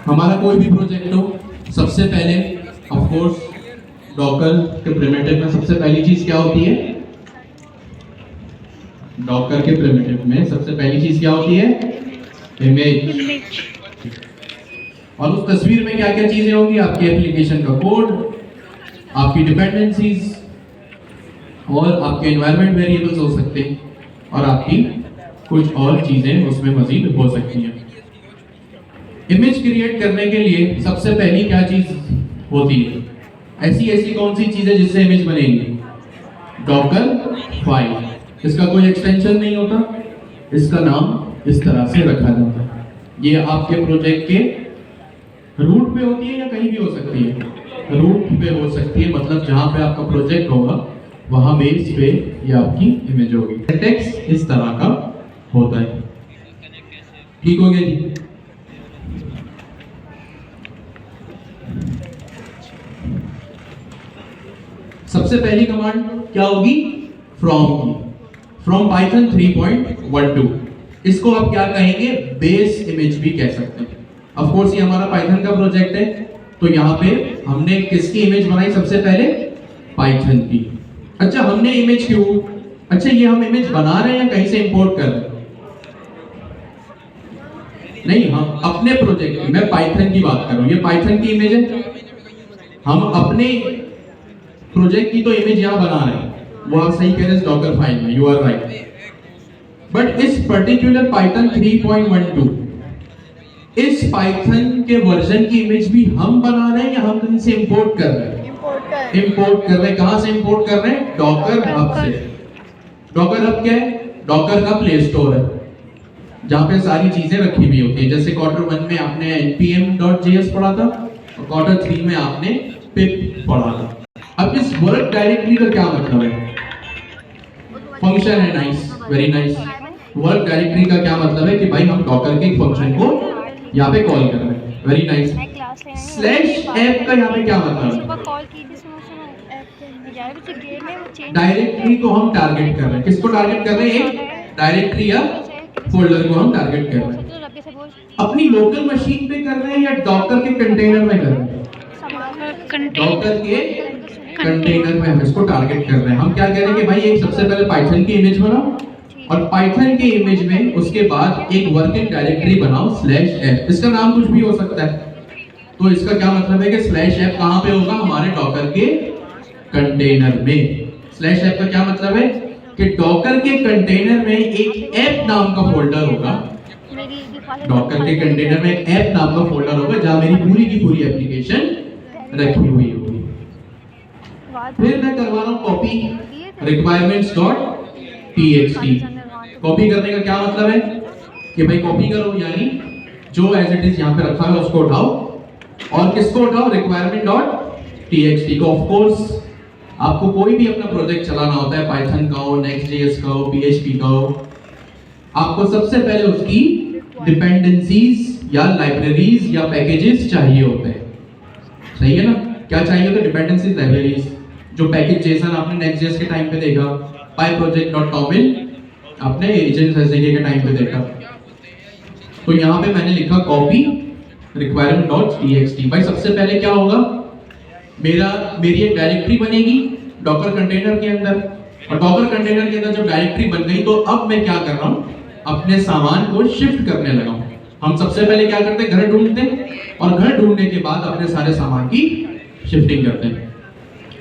हमारा कोई भी प्रोजेक्ट हो, सबसे पहले ऑफ कोर्स डॉकर के प्रिमिटिव में सबसे पहली चीज क्या होती है? डॉकर के प्रिमिटिव में सबसे पहली चीज क्या होती है? इमेज। और उस तस्वीर में क्या क्या चीजें होंगी? आपके एप्लीकेशन का कोड, आपकी डिपेंडेंसीज और आपके एनवायरनमेंट वेरिएबल्स हो सकते हैं और आपकी कुछ और चीजें उसमें मजीद हो सकती हैं। इमेज क्रिएट करने के लिए सबसे पहली क्या चीज होती है? ऐसी कौन सी चीजें जिससे इमेज बनेगी? Docker file. इसका कोई एक्सटेंशन नहीं होता, इसका नाम इस तरह से रखा जाता है। ये आपके प्रोजेक्ट के रूट पे होती है या कहीं भी हो सकती है? रूट पे हो सकती है, मतलब जहां पे आपका प्रोजेक्ट होगा वहां बेस पे ये आपकी इमेज होगी। टेक्स्ट इस तरह का होता है। ठीक हो गया जी? सबसे पहली कमांड क्या होगी? फ्रॉम की। From Python 3.12। इसको आप क्या कहेंगे? बेस इमेज भी कह सकते हैं। ऑफ कोर्स ये हमारा पाइथन का प्रोजेक्ट है, तो यहाँ पे हमने किसकी इमेज बनाई? सबसे पहले पाइथन की। अच्छा, हमने इमेज क्यों? अच्छा, ये हम इमेज बना रहे हैं या कहीं से इंपोर्ट कर रहे हैं? नहीं, हम अपने प्रोजेक्ट की, मैं पाइथन की बात कर रहा हूं। ये पाइथन की इमेज है, हम अपने प्रोजेक्ट की तो इमेज यहां बना रहे हैं। वो आप सही कह रहे हैं, डॉकर फाइल में, यू आर राइट। बट इस पर्टिकुलर पाइथन 3.12, इस पाइथन के वर्जन की इमेज भी हम बना रहे हैं या हम कहीं से इंपोर्ट कर रहे हैं? इंपोर्ट कर रहे हैं। कहां से इंपोर्ट कर रहे हैं? डॉकर हब से। डॉकर हब क्या है? डॉकर का प्ले स्टोर है जहां पे सारी चीजें रखी हुई होती है। जैसे क्वार्टर 1 में आपने npm.js पढ़ा था और क्वार्टर 3 में आपने pip पढ़ा था। अब इस वर्क डायरेक्टरी का क्या मतलब है? फंक्शन है। Nice, very nice. Work directory का क्या मतलब है कि भाई हम डॉकर के फंक्शन को यहाँ पे कॉल कर रहे हैं। Very nice. स्लैश ऐप का यहाँ पे क्या मतलब है? डायरेक्टरी को हम टारगेट कर रहे हैं। किसको टारगेट कर रहे हैं? एक डायरेक्टरी या फोल्डर को हम टारगेट कर रहे हैं। अपनी लोकल मशीन पे कर रहे हैं या डॉकर के कंटेनर में कर रहे हैं? डॉकर के कंटेनर में हम इसको टारगेट कर रहे हैं। हम क्या कह रहे हैं कि भाई एक सबसे पहले पाइथन की इमेज बनाओ और पाइथन की इमेज में उसके बाद एक वर्किंग डायरेक्टरी बनाओ स्लैश ऐप। इसका नाम कुछ भी हो सकता है। तो इसका क्या मतलब है कि स्लैश ऐप कहां पे होगा? हमारे डॉकर के कंटेनर में। स्लैश ऐप का क्या मतलब है कि डॉकर के कंटेनर में एक ऐप नाम का फोल्डर होगा। डॉकर के कंटेनर में एक ऐप नाम का फोल्डर होगा जहां मेरी पूरी की पूरी एप्लीकेशन रखी हुई होगी। फिर मैं करवा रहा हूं कॉपी requirements.txt। कॉपी करने का क्या मतलब है कि भाई कॉपी करो, यानी जो एज इट इज यहां पे रखा है उसको उठाओ। और किसको उठाओ? requirement.txt को। ऑफ कोर्स आपको कोई भी अपना प्रोजेक्ट चलाना होता है, पाइथन का हो, नेक्स्ट.js का हो, php का हो, आपको सबसे पहले उसकी डिपेंडेंसीज या लाइब्रेरीज या पैकेजेस चाहिए होते हैं। सही है ना? क्या चाहिए होता है? Dependencies, libraries. जो पैकेज जेसन आपने नेक्स्ट.js के टाइम पे देखा, pyproject.com में आपने एजेंट एसडीके के टाइम पे देखा। तो यहाँ पे मैंने लिखा कॉपी requirement.txt। भाई सबसे पहले क्या होगा? मेरी एक डायरेक्टरी बनेगी डॉकर कंटेनर के अंदर, और डॉकर कंटेनर के अंदर जब डायरेक्टरी बन गई तो अब मैं क्या कर रहा हूँ? अपने सामान को शिफ्ट करने लगा हूँ। हम सबसे पहले क्या करते हैं? घर ढूंढते हैं और घर ढूंढने के बाद अपने सारे सामान की शिफ्टिंग करते हैं।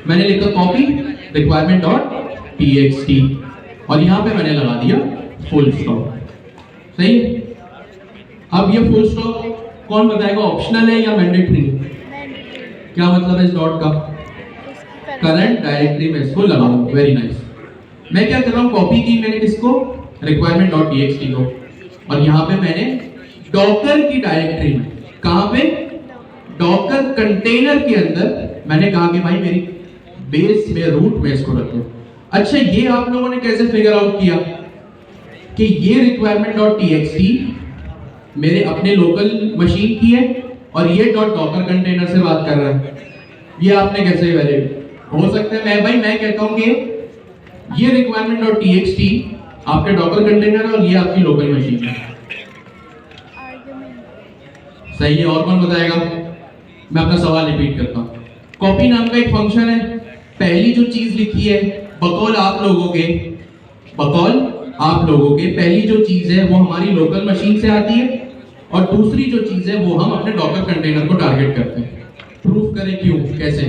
मैंने लिखा कॉपी requirement.txt और यहाँ पे मैंने लगा दिया फुल स्टॉप। सही? अब ये फुल स्टॉप कौन बताएगा? ऑप्शनल है या मैंडेटरी? क्या मतलब है इस डॉट का? करंट डायरेक्टरी में इसको लगाऊं। Very nice. मैं क्या कर रहा हूं? कॉपी की मैंने किसको? requirement.txt को, और यहाँ पे मैंने डॉकर की डायरेक्टरी में, कहां पे? डॉकर कंटेनर के अंदर मैंने कहा कि भाई मेरी बेस में, रूट में इसको रख दो। अच्छा, ये आप लोगों ने कैसे फिगर आउट किया कि ये requirement.txt मेरे अपने लोकल मशीन की है और ये डॉकर कंटेनर से बात कर रहा है? ये आपने कैसे वैलिड हो सकता है? मैं कहता हूं कि ये requirement.txt आपके डॉकर कंटेनर है और ये आपकी लोकल मशीन है। सही है, और कौन बताएगा? मैं अपना सवाल रिपीट करता हूँ। कॉपी नाम का एक फंक्शन है, पहली जो चीज लिखी है बकौल आप लोगों के पहली जो चीज है वो हमारी लोकल मशीन से आती है, और दूसरी जो चीज है वो हम अपने डॉकर कंटेनर को टारगेट करते हैं। प्रूफ करें क्यों, कैसे?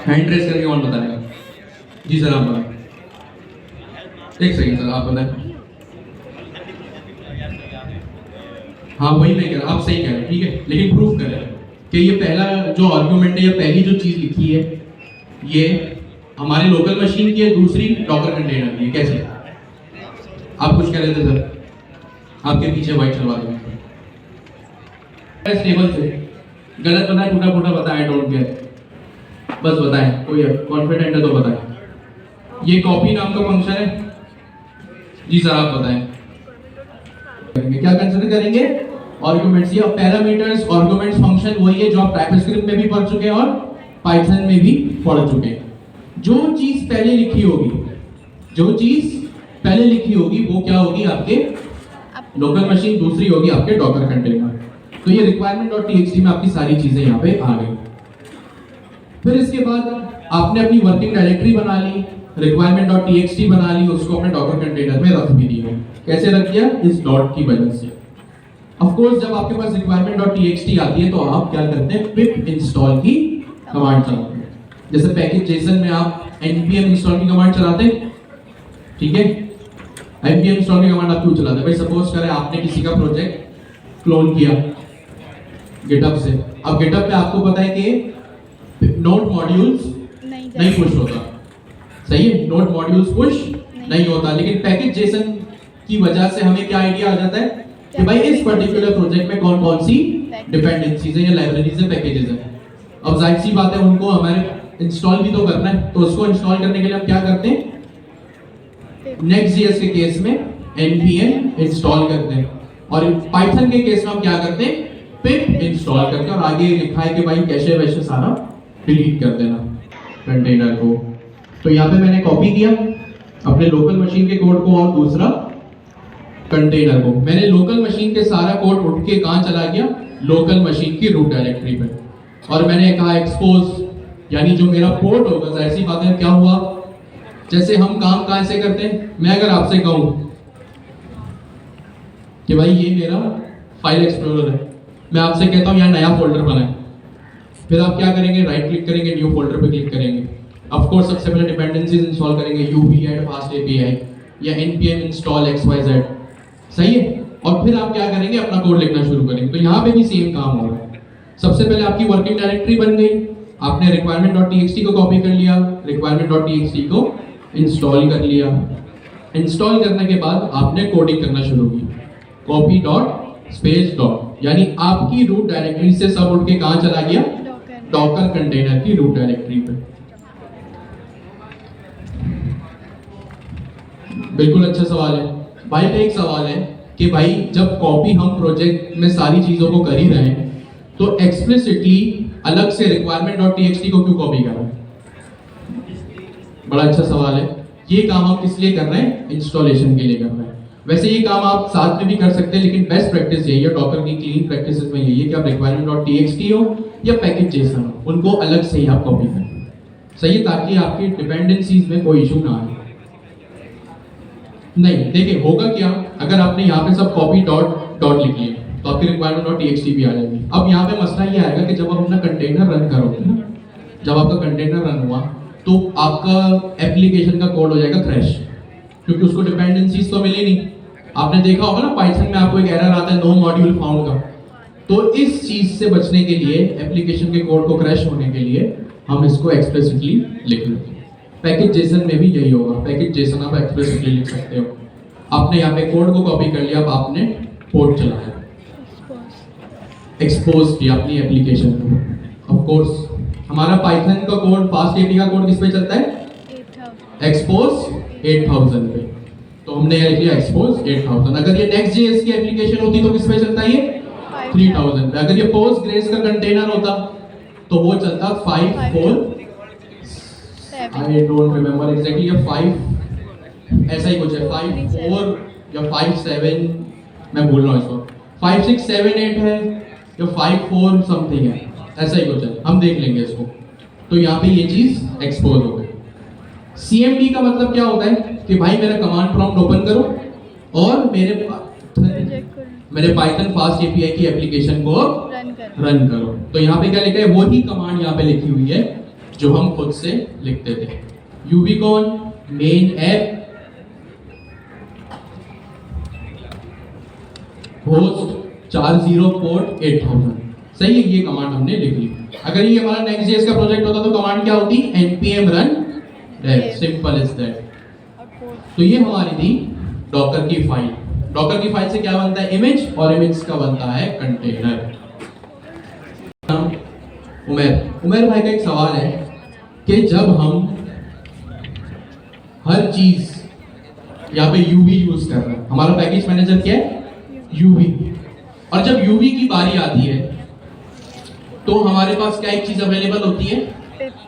हैंड रेस करके कौन बताएगा? जी सर आप बताएं। एक सेकंड सर आप बताएं। हाँ वही मैं कह रहा, आप सही कह रहे हैं, ठीक है, लेकिन प्रूफ करें कि ये पहला जो आर्गुमेंट है, ये पहली जो चीज लिखी है ये हमारे लोकल मशीन की है, दूसरी डॉकर कंटेनर की है। कैसे? आप कुछ कह रहे थे सर, आपके पीछे व्हाइट चलवा देंगे टेबल से। गलत बताए, टूटा फूटा बताए, डोंट केयर, बस बताएं, कोई कॉन्फिडेंट है तो बताएं। ये कॉपी नाम का फंक्शन है। जी सर आप बताएं। क्या कंसीडर करेंगे? आर्गुमेंट्स या पैरामीटर्स। आर्गुमेंट्स फंक्शन वही है जो आप टाइपस्क्रिप्ट में भी पढ़ चुके हैं और पाइथन में भी पढ़ चुके हैं। जो चीज पहले लिखी होगी वो क्या होगी? आपके लोकल मशीन, दूसरी होगी आपके डॉकर कंटेनर। तो ये requirement.txt में आपकी सारी चीजें यहाँ पे आ गई। फिर इसके बाद आपने अपनी वर्किंग डायरेक्टरी बना ली, requirement.txt बना ली, उसको अपने डॉकर कंटेनर में रख भी दिया। कैसे रख दिया? इस डॉट की वजह से। ऑफ कोर्स जब आपके पास requirement.txt आती है तो आप क्या करते हैं? पिप इंस्टॉल की कमांड चलाते हैं। जैसे पैकेज जेसन में आप npm इंस्टॉल की कमांड चलाते हैं, ठीक है? npm इंस्टॉल की कमांड आप क्यों चलाते हैं? भाई सपोज करें आपने किसी का प्रोजेक्ट क्लोन किया गिटहब से। अब गिटहब पे आपको पता है कि नोड मॉड्यूल्स नहीं पुश होता, सही है? नोड मॉड्यूल्स पुश नहीं होता, लेकिन पैकेज जेसन की वजह से हमें क्या आइडिया आ जाता है कि भाई इस पर्टिकुलर प्रोजेक्ट में कौन कौन सी डिपेंडेंसीज है या लाइब्रेरीज है, पैकेजेस है। अब जाहिर सी बात है उनको हमारे इंस्टॉल भी तो करना है, तो उसको इंस्टॉल करने के लिए हम क्या करते हैं? Next.js के केस में npm इंस्टॉल करते हैं, और पाइथन के केस में हम क्या करते हैं? पिप इंस्टॉल करते हैं, और आगे लिखा है कि भाई कैशे वैशे सारा डिलीट कर देना कंटेनर को। तो यहाँ पे मैंने कॉपी किया अपने लोकल मशीन के कोड को और दूसरा कंटेनर को। मैंने लोकल मशीन के सारा कोड उठ के कहाँ चला गया? लोकल मशीन की रूट डायरेक्टरी पे। और मैंने कहा एक्सपोज, यानी जो मेरा पोर्ट होगा, जाहिर सी बात है क्या हुआ, जैसे हम काम कहाँ से करते हैं? मैं अगर आपसे कहूँ कि भाई ये मेरा फाइल एक्सप्लोरर है, मैं आपसे कहता हूँ यहाँ नया फोल्डर बनाए, फिर आप क्या करेंगे? राइट क्लिक करेंगे, न्यू फोल्डर पे क्लिक करेंगे। ऑफ कोर्स सबसे पहले डिपेंडेंसीज इंस्टॉल करेंगे, यूवी ऐड फास्ट एपीआई या npm इंस्टॉल xyz, सही है? और फिर आप क्या करेंगे? अपना कोड लिखना शुरू करेंगे। तो यहाँ पे भी सेम काम हो रहा है। सबसे पहले आपकी वर्किंग डायरेक्टरी बन गई, आपने requirement.txt को कॉपी कर लिया, requirement.txt को इंस्टॉल कर लिया। इंस्टॉल करने के बाद आपने कोडिंग करना शुरू की, कॉपी डॉट स्पेस डॉट, यानी आपकी रूट डायरेक्टरी से सब उठ के कहाँ चला गया? डॉकर कंटेनर की रूट डायरेक्टरी पे। बिल्कुल अच्छा सवाल है भाई। का एक सवाल है कि भाई जब कॉपी हम प्रोजेक्ट में सारी चीजों को कर ही रहे हैं तो एक्सप्लिसिटली अलग से requirement.txt को क्यों कॉपी कर रहे हैं? बड़ा अच्छा सवाल है। ये काम हम किस लिए कर रहे हैं? इंस्टॉलेशन के लिए कर रहे हैं। वैसे ये काम आप साथ में भी कर सकते हैं, लेकिन बेस्ट प्रैक्टिस यही है, डॉकर की क्लीन प्रैक्टिसेस में यही है कि आप requirement.txt हो या पैकेज जेसन हो, उनको अलग से ही आप कॉपी करें, सही है? ताकि आपकी डिपेंडेंसीज में कोई इशू ना आए। नहीं देखिए होगा क्या, अगर आपने यहाँ पे सब कॉपी डॉट डॉट लिख लिया तो आपकी requirement.txt भी आ जाएगी। अब यहाँ पे मसला ये आएगा कि जब आप अपना कंटेनर रन करोगे ना, जब आपका कंटेनर रन हुआ तो आपका एप्लीकेशन का कोड हो जाएगा क्रैश, क्योंकि उसको डिपेंडेंसीज तो मिली नहीं। आपने देखा होगा ना पाइथन में आपको एक एरर आता है नो मॉड्यूल फाउंड का। तो इस चीज से बचने के लिए, एप्लीकेशन के कोड को क्रैश होने के लिए, हम इसको एक्सप्लिसिटली लिख लेते हैं। पैकेज जेसन में भी यही होगा, पैकेज जेसन आप एक्सप्लिसिटली लिख सकते हो। आपने यहाँ पे कोड को कॉपी कर लिया, अब आपने पोर्ट चलाया, एक्सपोज किया अपनी एप्लीकेशन को। ऑफ कोर्स हमारा पाइथन का कोड, फास्ट एपी का कोड किस पे चलता है? एक्सपोज 8000 पे। तो हमने लिख लिया एक्सपोज 8000। अगर ये Next.js की एप्लीकेशन होती तो किस पे चलता है? ये 3000 पे। अगर ये पोस्टग्रेस का कंटेनर होता तो वो चलता 54, आई डोंट रिमेम्बर एग्जैक्टली, ये 5 ऐसा ही कुछ है 5.4 या 5.7, मैं भूल रहा हूँ इसको, 5.6.7.8 है या 5.4 समथिंग है, ऐसा ही कुछ है, हम देख लेंगे इसको। तो यहाँ पे ये चीज एक्सपोज हो गई। CMD का मतलब क्या होता है कि भाई मेरा कमांड प्रॉम्प्ट ओपन करो और मेरे पाइथन फास्ट API की एप्लीकेशन को रन करो। तो यहाँ पे क्या लिखा है, वही कमांड यहाँ पे लिखी हुई है जो हम खुद से लिखते थे। यूबीकॉन मेन ऐप होस्ट 40 पोर्ट 8000, सही है, ये कमांड हमने लिख ली। अगर ये हमारा Next.js का प्रोजेक्ट होता तो कमांड क्या होती, npm run dev, simple is that. तो ये हमारी थी डॉकर की फाइल। डॉकर की फाइल से क्या बनता है, इमेज, और इमेज का बनता है कंटेनर। उमेर भाई का एक सवाल है कि जब हम हर चीज यहाँ पे यूवी यूज कर रहे हैं, हमारा पैकेज मैनेजर क्या है, यूवी, और जब यूवी की बारी आती है तो हमारे पास क्या एक चीज अवेलेबल होती है,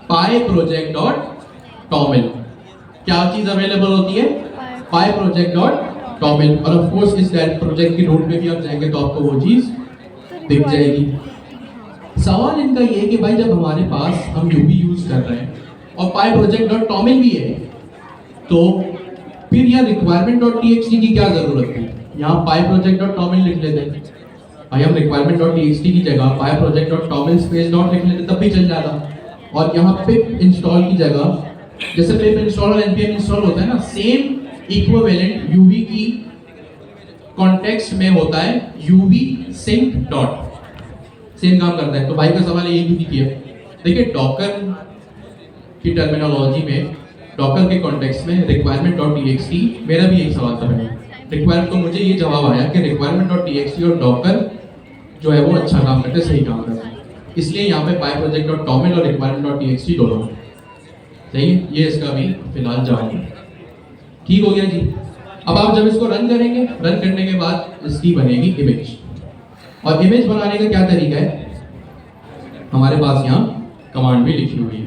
pyproject.toml। क्या चीज अवेलेबल होती है, pyproject.toml, और ऑफ कोर्स इस प्रोजेक्ट की नोट में भी आप जाएंगे तो आपको वो चीज दिख जाएगी। सवाल इनका ये है कि भाई जब हमारे पास हम यूवी यूज कर रहे हैं और pyproject.toml भी है, तो फिर यहाँ requirement.txt की क्या जरूरत थी, यहाँ pyproject.toml लिख लेते हैं। भाई हम requirement.txt की जगह pyproject.toml स्पेस डॉट लिख लेते तब भी चल जाता। और यहाँ pip इंस्टॉल की जगह, जैसे pip इंस्टॉल और npm इंस्टॉल होता है ना, सेम इक्विवेलेंट यूवी की कॉन्टेक्स्ट में होता है यूवी सिंक डॉट, सेम काम करता है। तो भाई का सवाल ये क्यों किया, देखिए डॉकर की टर्मिनोलॉजी में, डॉकर के कॉन्टेक्स्ट में requirement.txt, मेरा भी यही सवाल था भाई, रिक्वायरमेंट, तो मुझे ये जवाब आया कि requirement.txt और डॉकर जो है वो अच्छा काम करते हैं, सही काम करते हैं, इसलिए यहाँ पे pyproject.toml और requirement.txt दोनों, सही है। ये इसका भी फिलहाल जवाब ठीक हो गया जी। अब आप जब इसको रन करेंगे, रन करने के बाद इसकी बनेगी इमेज, और इमेज बनाने का क्या तरीका है, हमारे पास यहाँ कमांड भी लिखी हुई है,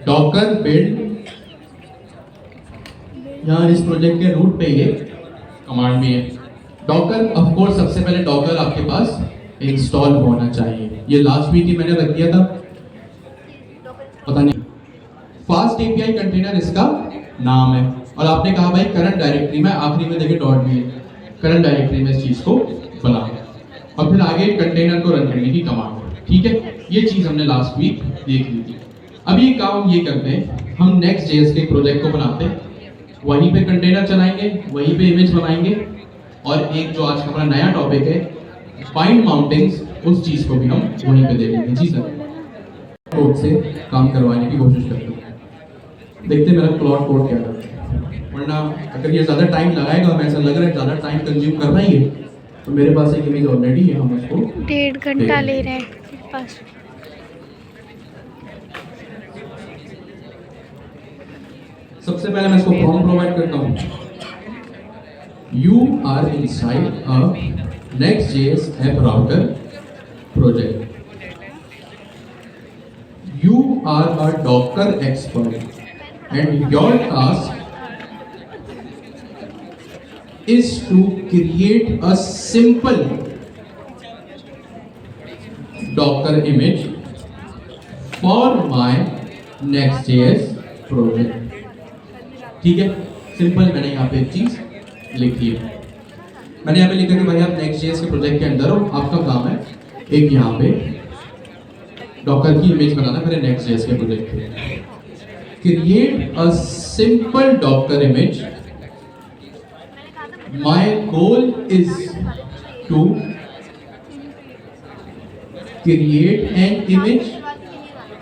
डॉकर बिल्ड, यहाँ इस प्रोजेक्ट के रूट पे ये कमांड भी है। डॉकर ऑफ कोर्स सबसे पहले डॉकर आपके पास इंस्टॉल होना चाहिए, ये लास्ट वीक ही मैंने रख दिया था, पता नहीं। फास्ट API कंटेनर इसका नाम है, और आपने कहा भाई करंट डायरेक्टरी में, आखिरी में देखिए डॉट भी है, करंट डायरेक्टरी में इस चीज को बना, और फिर आगे कंटेनर को रन करने की कमांड, ठीक है। ये चीज हमने लास्ट वीक देख ली थी। अब ये काम ये करते हैं, हम Next.js के प्रोजेक्ट को बनाते हैं, वहीं पे कंटेनर चलाएंगे, वहीं पे इमेज बनाएंगे, और एक जो आज हमारा नया टॉपिक है बाइंड माउंटिंग्स, उस चीज को भी हम वहीं पे देखेंगे। जी सर, कोड से काम करवाने की कोशिश करते हैं, देखते हैं मेरा प्लॉट कोड क्या करता है, वरना अगर ये ज़्यादा टाइम लगाएगा, हमें ऐसा लग रहा है ज़्यादा टाइम कंज्यूम करना ही है, तो मेरे पास एक इमेज ऑलरेडी है, हम उसको 1.5 घंटा ले रहे हैं मेरे पास। सबसे पहले मैं इसको फॉर्म प्रोवाइड करता हूँ, you are inside a Next.js app router project. You are a Docker expert, and your task is to create a simple Docker image for my Next.js project. ठीक है, सिंपल मैंने यहाँ पे एक चीज लिखी है, मैंने यहाँ पे लिखा कि भाई आप Next.js के प्रोजेक्ट के अंदर हो, आपका काम है एक यहाँ पे डॉकर की इमेज बनाना मेरे Next.js के प्रोजेक्ट पे। Create a simple Docker image, my goal is to create an image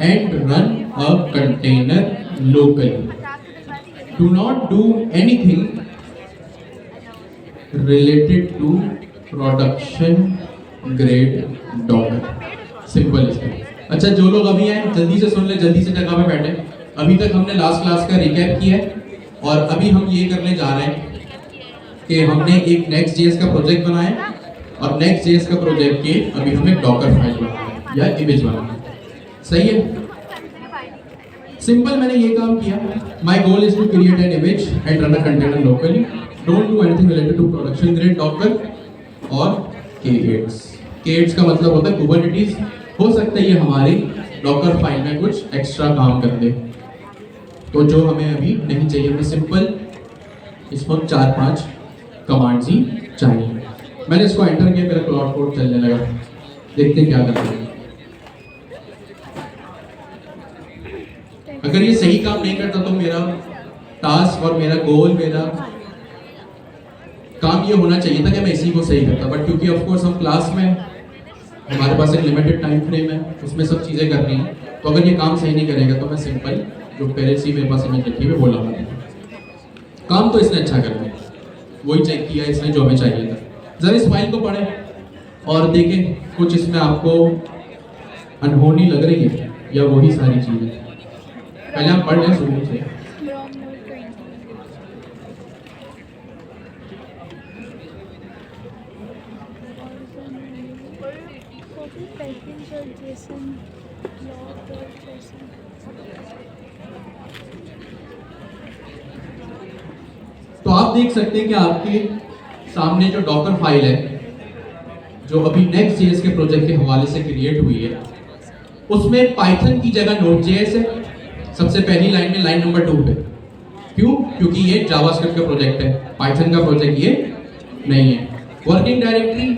and run a container locally, do not do anything related to production grade Docker, simple इसमें। अच्छा, जो लोग अभी आए जल्दी से सुन ले, जल्दी से जगह पे बैठे। अभी तक हमने लास्ट क्लास का रिकैप किया है, और अभी हम ये करने जा रहे हैं कि हमने एक Next.js का प्रोजेक्ट बनाया, और Next.js का प्रोजेक्ट के अभी हमें डॉकर फाइल बनाना है या इमेज बनाना है, सही है। सिंपल मैंने ये काम किया. My goal is to create an image and run a container locally. Don't do anything related to production grade Docker और K8s. K8s का मतलब होता है कुबरनेटिस. हो सकता है ये हमारी डॉकर फाइल में कुछ एक्स्ट्रा काम कर दे, तो जो हमें अभी नहीं चाहिए. हमें सिंपल इसमें 4-5 कमांड्स ही चाहिए. मैंने इसको एंटर किया, मेरा क्लाउड कोड चलने लगा. देखते हैं क्या करते हैं. अगर ये सही काम नहीं करता तो मेरा टास्क और मेरा गोल, मेरा काम ये होना चाहिए था कि मैं इसी को सही करता. बट क्योंकि ऑफ कोर्स हम क्लास में, हमारे पास एक लिमिटेड टाइम फ्रेम है, उसमें सब चीज़ें करनी है, तो अगर ये काम सही नहीं करेगा तो मैं सिंपल जो पहले से मेरे पास इमेज लिखी हुई वो लगा दूँ. काम तो इसने अच्छा कर दिया, वही चेक किया इसने जो हमें चाहिए था. जरा इस फाइल को पढ़ें और देखें कुछ इसमें आपको अनहोनी लग रही है या वही सारी चीज़ें. पहले हम पढ़ लें शुरू से. तो आप देख सकते हैं कि आपके सामने जो डॉकर फाइल है, जो अभी नेक्स्ट जेएस के प्रोजेक्ट के हवाले से क्रिएट हुई है, उसमें पाइथन की जगह नोड जेएस है. सबसे पहली लाइन में, लाइन नंबर 2 पे. क्यों? क्योंकि ये जावास्क्रिप्ट का प्रोजेक्ट है, पाइथन का प्रोजेक्ट ये नहीं है. वर्किंग डायरेक्टरी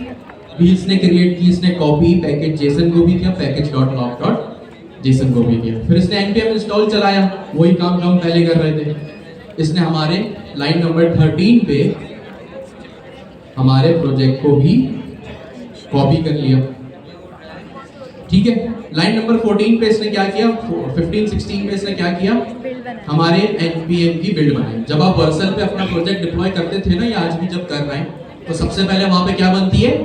भी इसने क्रिएट की. इसने कॉपी पैकेज जेसन को भी किया, package.log.json को भी किया. फिर इसने npm इंस्टॉल चलाया, वही काम जो हम पहले कर रहे थे. इसने हमारे लाइन नंबर 13 पे हमारे प्रोजेक्ट को भी कॉपी कर लिया. ठीक है. लाइन नंबर 14 पे इसने क्या किया, 15-16 पे इसने क्या किया, हमारे npm की बिल्ड बनाई. जब आप वर्सल पे अपना प्रोजेक्ट डिप्लॉय करते थे ना, या आज भी जब कर रहे हैं, तो सबसे पहले वहां पे क्या बनती है,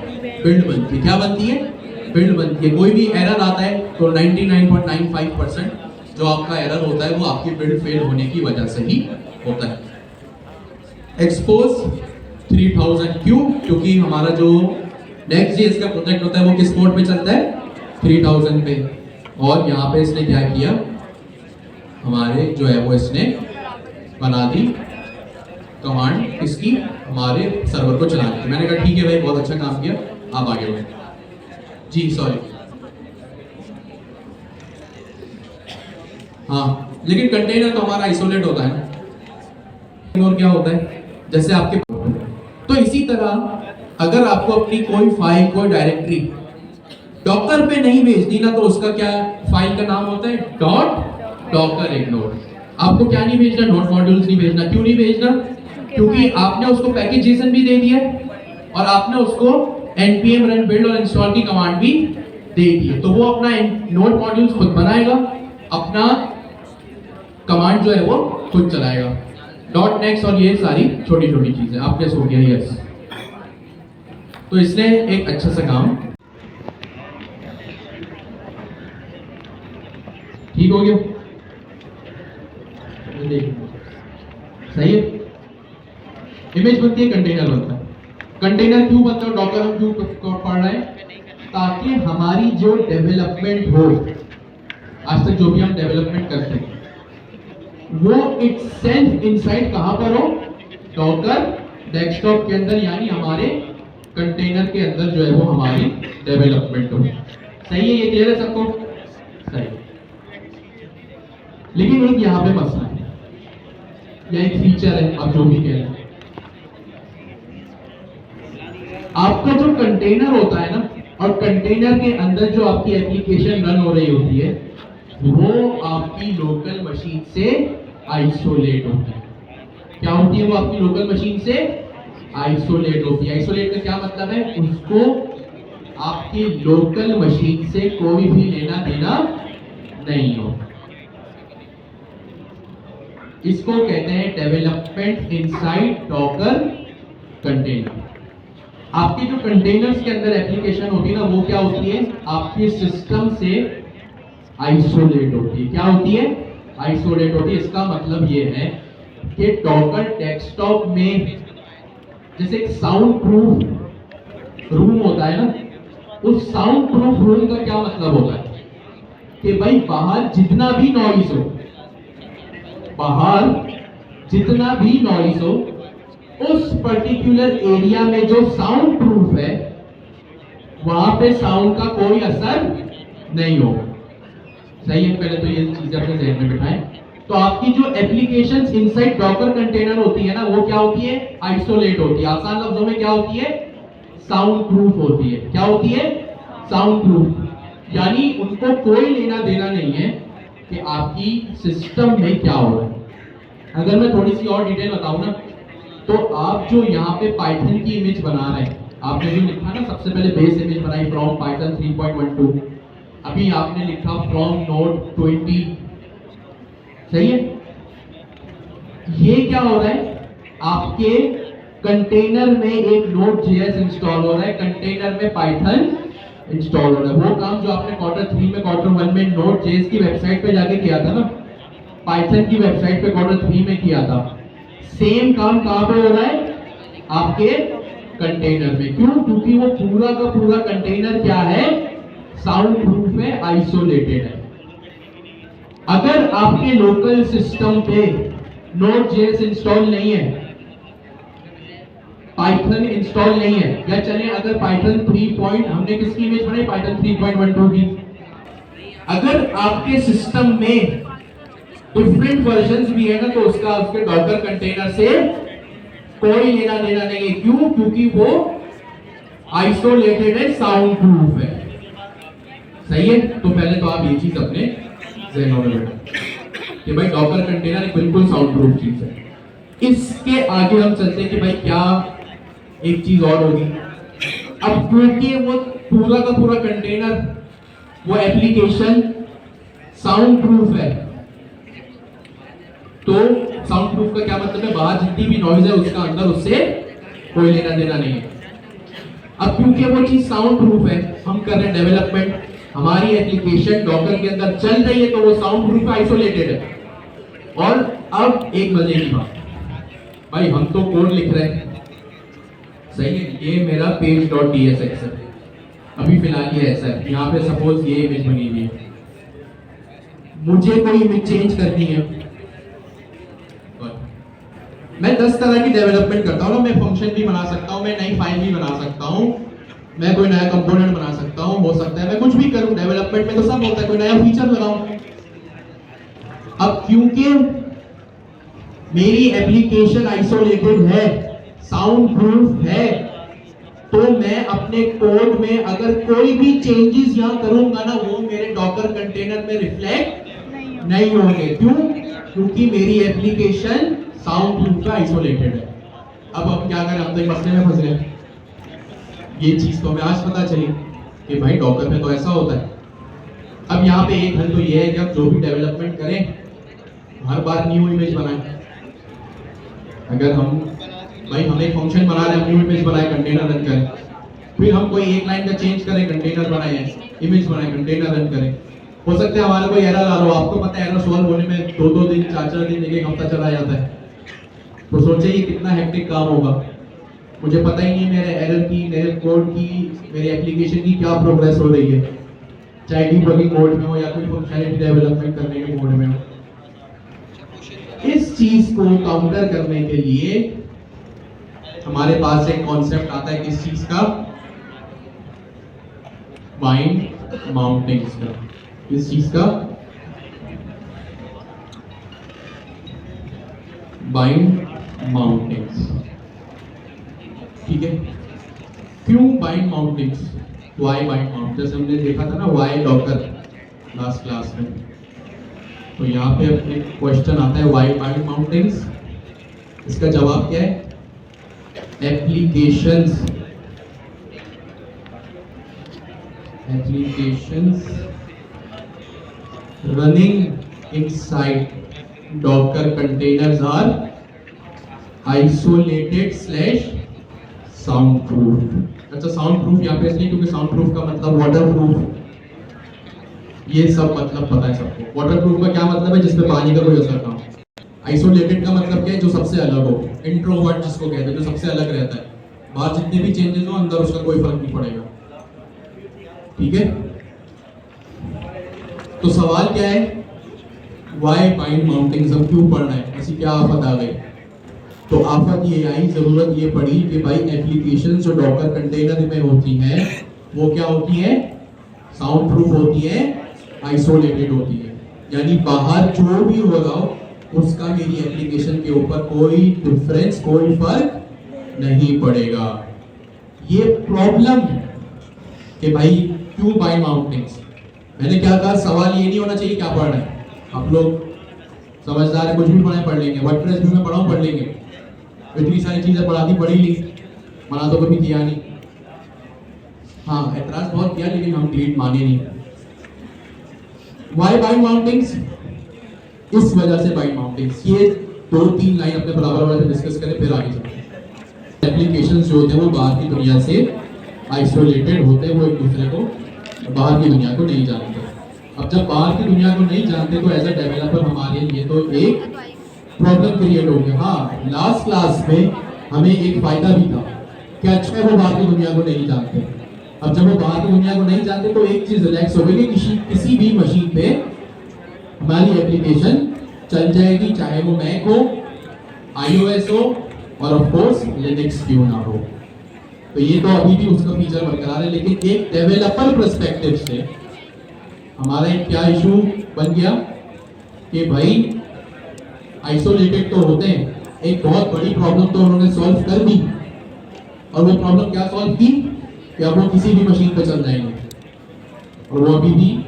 बिल्ड बनती है. क्या बनती है, बिल्ड बनती है. कोई भी एरर आता है तो 99.95% जो आपका एरर होता है वो आपकी बिल्ड फेल होने की वजह से ही होता है. एक्सपोज 3000. क्यों? क्योंकि हमारा जो नेक्स्ट जेएस का प्रोजेक्ट होता है वो किस पोर्ट पे चलता है, 3000 पे. और यहाँ पे इसने क्या किया, हमारे जो है वो इसने बना दी कमांड इसकी, हमारे सर्वर को चलाने की. मैंने कहा ठीक है भाई, बहुत अच्छा काम किया, आप आगे बढ़े. जी सॉरी. हाँ, लेकिन कंटेनर तो हमारा आइसोलेट होता है. और क्या होता है, जैसे आपके, तो इसी तरह अगर आपको अपनी कोई फाइल, कोई डायरेक्टरी डॉकर पे नहीं भेजनी ना, तो उसका क्या फाइल का नाम होता है, डॉकर इग्नोर. आपको क्या नहीं भेजना, नोड मॉड्यूल्स नहीं भेजना. क्यों नहीं भेजना? क्योंकि आपने उसको पैकेज जेसन भी दे दिया और आपने उसको npm रन बिल्ड और इंस्टॉल की कमांड भी दे दी है. तो वो अपना नोड मॉड्यूल्स खुद बनाएगा, अपना कमांड जो है वो खुद चलाएगा. डॉट नेक्स्ट और ये सारी छोटी छोटी चीजें आपने सो गया. यस, तो इसने एक अच्छा सा काम ठीक हो गया. सही है. इमेज बनती है, कंटेनर बनता है. कंटेनर क्यों बनता है, डॉकर हम क्यों पढ़ रहे हैं, ताकि हमारी जो डेवलपमेंट हो, आज तक जो भी हम डेवलपमेंट करते हैं, वो इटसेल्फ इनसाइड कहां पर हो, डॉकर डेस्कटॉप के अंदर, यानी हमारे कंटेनर के अंदर जो है वो हमारी डेवलपमेंट हो. सही है, ये क्लियर है सबको? सही. लेकिन एक यहां पे मसला है, या एक फीचर है, आप जो भी कह रहे हैं. आपका जो कंटेनर होता है ना, और कंटेनर के अंदर जो आपकी एप्लीकेशन रन हो रही होती है, वो आपकी लोकल मशीन से आइसोलेट होती है. क्या होती है वो? आपकी लोकल मशीन से आइसोलेट होती है. आइसोलेट का क्या मतलब है? उसको आपकी लोकल मशीन से कोई भी लेना देना नहीं हो. इसको कहते हैं डेवलपमेंट इनसाइड डॉकर कंटेनर. आपके जो कंटेनर्स के अंदर एप्लीकेशन होती है ना, वो क्या होती है, आपके सिस्टम से आइसोलेट होती है. क्या होती है? आइसोलेट होती है. इसका मतलब ये है कि डॉकर डेस्कटॉप में जैसे एक साउंड प्रूफ रूम होता है ना, उस साउंड प्रूफ रूम का क्या मतलब होता है कि भाई बाहर जितना भी नॉइज हो, बाहर जितना भी नॉइज हो उस पर्टिकुलर एरिया में जो साउंड प्रूफ है वहां पे साउंड का कोई असर नहीं होगा। सही है, पहले तो ये चीजें अपने जहन में बिठाएं। तो आपकी जो एप्लीकेशंस इनसाइड डॉकर कंटेनर होती है ना, वो क्या होती है? आइसोलेट होती है। आसान लफ्जों में क्या होती है? साउंड प्रूफ होती है। क्या होती है? Sound proof. यानी उनको कोई लेना देना नहीं है कि आपकी सिस्टम में क्या हो रहा है। अगर मैं थोड़ी सी और डिटेल बताऊं ना, तो आप जो यहाँ पे पाइथन की इमेज बना रहे हैं, आपने जो लिखा ना, सबसे पहले बेस इमेज बनाई फ्रॉम पाइथन 3.12, अभी आपने लिखा फ्रॉम नोड 20, सही है? ये क्या हो रहा है? आपके कंटेनर में एक नोड जेएस इंस्टॉल हो रहा है, कंटेनर में पाइथन इंस्टॉल हो रहा है। वो काम जो आपने Q3 में Q1 में नोड जेएस की वेबसाइट पे जाके किया था ना, पाइथन की वेबसाइट पे Q3 में किया था, सेम काम कहां पे हो रहा है? आपके कंटेनर में। क्यों? क्योंकि वो पूरा का पूरा कंटेनर क्या है? साउंड प्रूफ है, आइसोलेटेड है। अगर आपके लोकल सिस्टम पे Node.js इंस्टॉल नहीं है, पाइथन इंस्टॉल नहीं है, या चले अगर पाइथन 3. हमने किसकी इमेज बनाई? पाइथन 3.12 की। अगर आपके सिस्टम में डिफरेंट वर्जन्स भी है ना, तो उसका उसके डॉकर कंटेनर से कोई लेना देना नहीं है। क्यों? क्योंकि वो आइसोलेटेड है, साउंड प्रूफ है। सही है? तो पहले तो आप ये चीज अपने ज़हनों में बैठाएं कि भाई डॉकर कंटेनर एक बिल्कुल साउंड प्रूफ चीज है। इसके आगे हम चलते हैं कि भाई क्या एक चीज और होगी। अब क्योंकि वो पूरा का पूरा कंटेनर, वो एप्लीकेशन साउंड प्रूफ है, तो साउंड प्रूफ का क्या मतलब है? बाहर जितनी भी नॉइज है उसका अंदर उससे कोई लेना देना नहीं है। अब क्योंकि वो चीज साउंड प्रूफ है, हम कर रहे हैं डेवलपमेंट, हमारी एप्लीकेशन डॉकर के अंदर चल रही है, तो वो साउंड प्रूफ आइसोलेटेड है। और अब एक मजे की बात, भाई हम तो कोड लिख रहे हैं, सही है? ये मेरा page.tsx है, अभी फिलहाल ये ऐसा है। यहाँ पे सपोज ये इमेज बनी हुई है, मुझे कोई इमेज चेंज करनी है, मैं 10 तरह की डेवलपमेंट करता हूँ ना। मैं फंक्शन भी बना सकता हूँ, मैं नई फाइल भी बना सकता हूँ, मैं कोई नया कंपोनेंट बना सकता हूँ, हो सकता है मैं कुछ भी करूँ। डेवलपमेंट में तो सब होता है, कोई नया फीचर लगाऊं। अब क्योंकि मेरी एप्लीकेशन आइसोलेटेड है, साउंड प्रूफ है, तो मैं अपने कोड में अगर कोई भी चेंजेस यहाँ करूंगा ना, वो मेरे डॉकर कंटेनर में रिफ्लेक्ट नहीं होंगे। क्यों? क्योंकि मेरी एप्लीकेशन साउंड प्रूफ का आइसोलेटेड है। अब क्या करें? हम तो एक मसले में फंस गए। ये चीज तो हमें आज पता चली कि भाई डॉकर में तो ऐसा होता है। अब यहाँ पे एक हल तो ये है कि आप जो भी डेवलपमेंट करें, हर बार न्यू इमेज बनाएं। अगर हम एक फंक्शन बना रहे हैं, न्यू इमेज बनाए, कंटेनर रन करें, फिर हम कोई एक लाइन का चेंज करें, कंटेनर बनाए, इमेज बनाए, कंटेनर रन करें। हो सकता है हमारा कोई एरर आ रहा हो, आपको पता है एरर सॉल्व होने में 2-2 दिन 4-4 दिन, एक हफ्ता चला जाता है। तो सोचिए ये कितना हेक्टिक काम होगा। मुझे पता ही नहीं मेरे एरर की, मेरे कोड की, मेरी एप्लीकेशन की क्या प्रोग्रेस हो रही है, चाहे डीबगिंग मोड में हो या कोई फंक्शनैलिटी डेवलपमेंट करने के मोड में हो। इस चीज को काउंटर करने के लिए हमारे पास एक कॉन्सेप्ट आता है, किस चीज का? बाइंड माउंटिंग्स का। किस चीज का? Bind mountings. ठीक है? क्यों bind mountings? Why bind mount? जैसे हमने देखा था ना वाई डॉकर लास्ट क्लास में, तो यहाँ पे अपने क्वेश्चन आता है वाई बाइंड माउंटिंग्स। इसका जवाब क्या है? Applications running inside Docker containers are isolated / soundproof। अच्छा, साउंड प्रूफ यहाँ पे इसलिए क्योंकि साउंड प्रूफ का मतलब वाटर प्रूफ, ये सब मतलब पता है सबको। वाटर प्रूफ का क्या मतलब है? जिसपे पानी का कोई असर ना हो। आइसोलेटेड का मतलब क्या है? जो सबसे अलग हो, इंट्रोवर्ट जिसको कहते हैं, जो सबसे अलग रहता है, बाहर जितने भी चेंजेस हो अंदर उसका कोई फर्क नहीं पड़ेगा। ठीक है? तो सवाल क्या है वाई बाइंड माउंटिंग सब क्यों पढ़ना है, ऐसी क्या आफत आ गई? तो आफत ये आई, जरूरत ये पड़ी कि भाई एप्लीकेशन जो डॉकर कंटेनर में होती हैं वो क्या होती है, साउंड प्रूफ होती है, आइसोलेटेड होती है, यानी बाहर जो भी होगा उसका मेरी एप्लीकेशन के ऊपर कोई डिफरेंस, कोई फर्क नहीं पड़ेगा। ये प्रॉब्लम कि भाई क्यों बाइंड माउंटिंग्स, मैंने क्या कहा, सवाल ये नहीं होना चाहिए क्या पढ़ना है, आप लोग समझदार है, कुछ भी पढ़े पढ़ लेंगे, वर्डप्रेस भी मैं पढ़ाऊं पढ़ लेंगे, इतनी सारी चीजें पढ़ाती पढ़ी ली, मना तो कभी किया नहीं, हाँ एतराज बहुत किया लेकिन हम डिलीट माने नहीं। वाई बाइंड माउंटिंग्स, इस वजह से बाइंड माउंटिंग्स, ये 2-3 लाइन अपने बराबर वाले से डिस्कस करें फिर आगे चलते हैं। एप्लीकेशंस जो होते हैं वो बाहर की दुनिया से आइसोलेटेड होते हैं, वो एक दूसरे को, बाहर की दुनिया को नहीं जानते। अब जब बाहर की दुनिया को नहीं जानते तो एज अ डेवलपर हमारे लिए तो एक प्रॉब्लम क्रिएट हो गया। हाँ, लास्ट क्लास में हमें एक फायदा भी था कि अच्छा है वो बाहर की दुनिया को नहीं जानते। अब जब वो बाहर की दुनिया को नहीं जानते तो एक चीज रिलैक्स हो गई कि किसी भी मशीन पे हमारी एप्लीकेशन चल जाएगी, चाहे वो मैक हो, iOS हो और ऑफ कोर्स लिनक्स क्यों ना हो। तो ये तो अभी भी उसका फीचर बरकरार है, लेकिन एक डेवलपर पर्सपेक्टिव से हमारा एक क्या इशू बन गया कि भाई आइसोलेटेड तो होते हैं, एक बहुत बड़ी प्रॉब्लम तो उन्होंने सॉल्व कर दी, और वो प्रॉब्लम क्या सॉल्व की कि अब वो किसी भी मशीन पर चल जाएंगे, और वो अभी भी।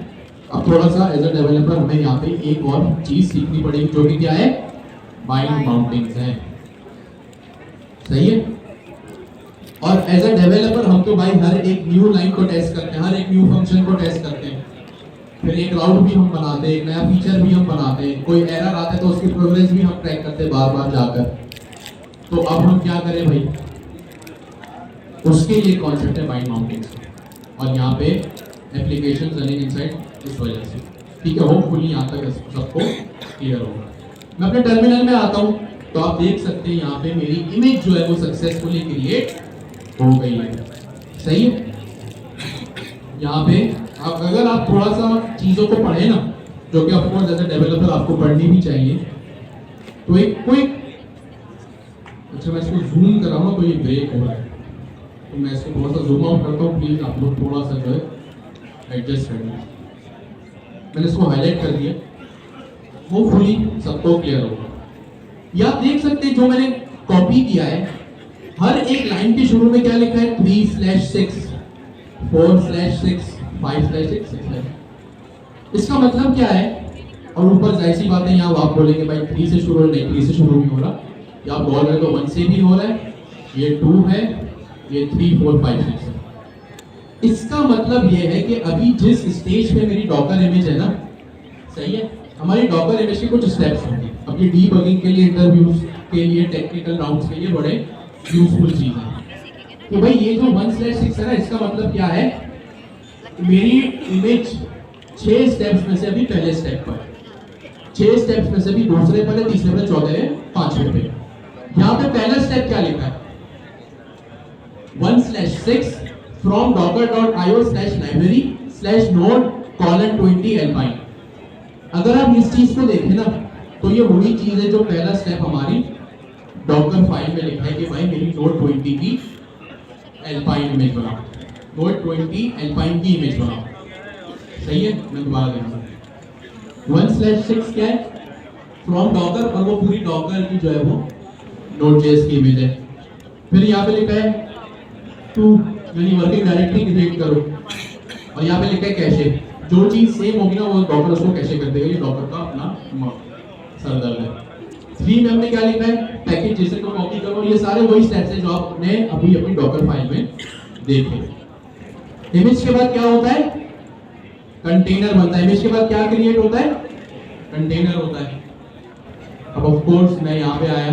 अब थोड़ा सा एज अ डेवलपर हमें यहाँ पे एक और चीज सीखनी पड़ेगी जो कि क्या है, बाइंड माउंटिंग्स है, सही है। और एज अ डेवलपर हम तो भाई हर एक न्यू लाइन को टेस्ट करते हैं, हर एक न्यू फंक्शन को टेस्ट करते हैं, फिर एक राउट भी हम बनाते हैं, एक नया फीचर भी हम बनाते हैं, कोई एरर आता है तो उसकी प्रोग्रेस भी हम ट्रैक करते हैं बार बार जाकर। तो अब हम क्या करें भाई, उसके लिए कॉन्सेप्ट है बाइंड माउंटिंग, और यहाँ पे एप्लीकेशन रनिंग इनसाइड इस वजह से, ठीक है। होपफुली यहाँ तक सबको क्लियर होगा। मैं अपने टर्मिनल में आता हूँ तो आप देख सकते हैं यहाँ पे मेरी इमेज जो है वो सक्सेसफुली क्रिएट हो गई है, सही है। यहाँ पे अगर आप थोड़ा सा चीजों को पढ़े ना, जो कि of course as a developer आपको पढ़नी भी चाहिए, तो एक क्विक, अच्छा मैं इसको जूम कर रहा हूँ तो ये ब्रेक हो रहा है, तो मैं इसको थोड़ा सा जूम आउट करता हूँ, प्लीज आप लोग थोड़ा सा जो है एडजस्ट कर लें। मैंने इसको हाईलाइट कर दिया, होपफुली सबको क्लियर होगा। या आप देख सकते हैं जो मैंने कॉपी किया है, हर एक लाइन के शुरू में क्या लिखा है, 3/6 4/6 5/6 6। इसका मतलब क्या है, और ऊपर जाहिर सी बात है यहाँ आप बोलेंगे भाई 3 से शुरू नहीं, 3 से शुरू नहीं हो रहा, या आप बोल रहे तो 1 से भी हो रहा है, ये 2 है, ये 3 4 5 6 है। इसका मतलब ये है कि अभी जिस स्टेज पे मेरी डॉकर इमेज है ना, सही है, हमारी डॉकर इमेज के कुछ स्टेप्स होंगे। अब ये डीबगिंग के लिए, इंटरव्यूज के लिए, टेक्निकल राउंड्स के लिए बड़े यूजफुल चीज है। तो भाई ये जो 1/6 है ना, इसका मतलब क्या है, मेरी इमेज 6 स्टेप्स में से अभी पहले स्टेप पर, 6 स्टेप्स में से भी दूसरे पर है, तीसरे पर, चौथे है, पांचवें पे। यहाँ पे पहला स्टेप क्या लिखा है, 1/6 from docker.io/library/node:20 alpine। अगर आप इस चीज को देखें ना तो ये वही चीज है जो पहला स्टेप हमारी डॉकर फाइल में लिखा है कि भाई मेरी node:20 की एल्पाइन इमेज बनाओ, node:20 एल्पाइन की इमेज बनाओ, सही है। मैं दोबारा देखता हूँ, 1/6 क्या है, फ्रॉम डॉकर, और वो पूरी डॉकर की जो है वो Node.js की इमेज है। फिर यहाँ पे लिखा है 2 यानी वर्किंग डायरेक्टरी क्रिएट करो, और यहाँ पे लिखा है कैशे, जो चीज सेम होगी ना वो डॉकर उसको कैशे कर देगा, ये डॉकर का अपना सरदर्द है। 3 में हमने क्या लिखा है, पैकेज जेसन को कॉपी करो। ये सारे वही स्टेप्स हैं जो आपने अभी अपनी डॉकर फाइल में देखे। इमेज के बाद क्या होता है, कंटेनर बनता है। इमेज के बाद क्या क्रिएट होता है, कंटेनर होता है। अब ऑफ कोर्स मैं यहाँ पे आया,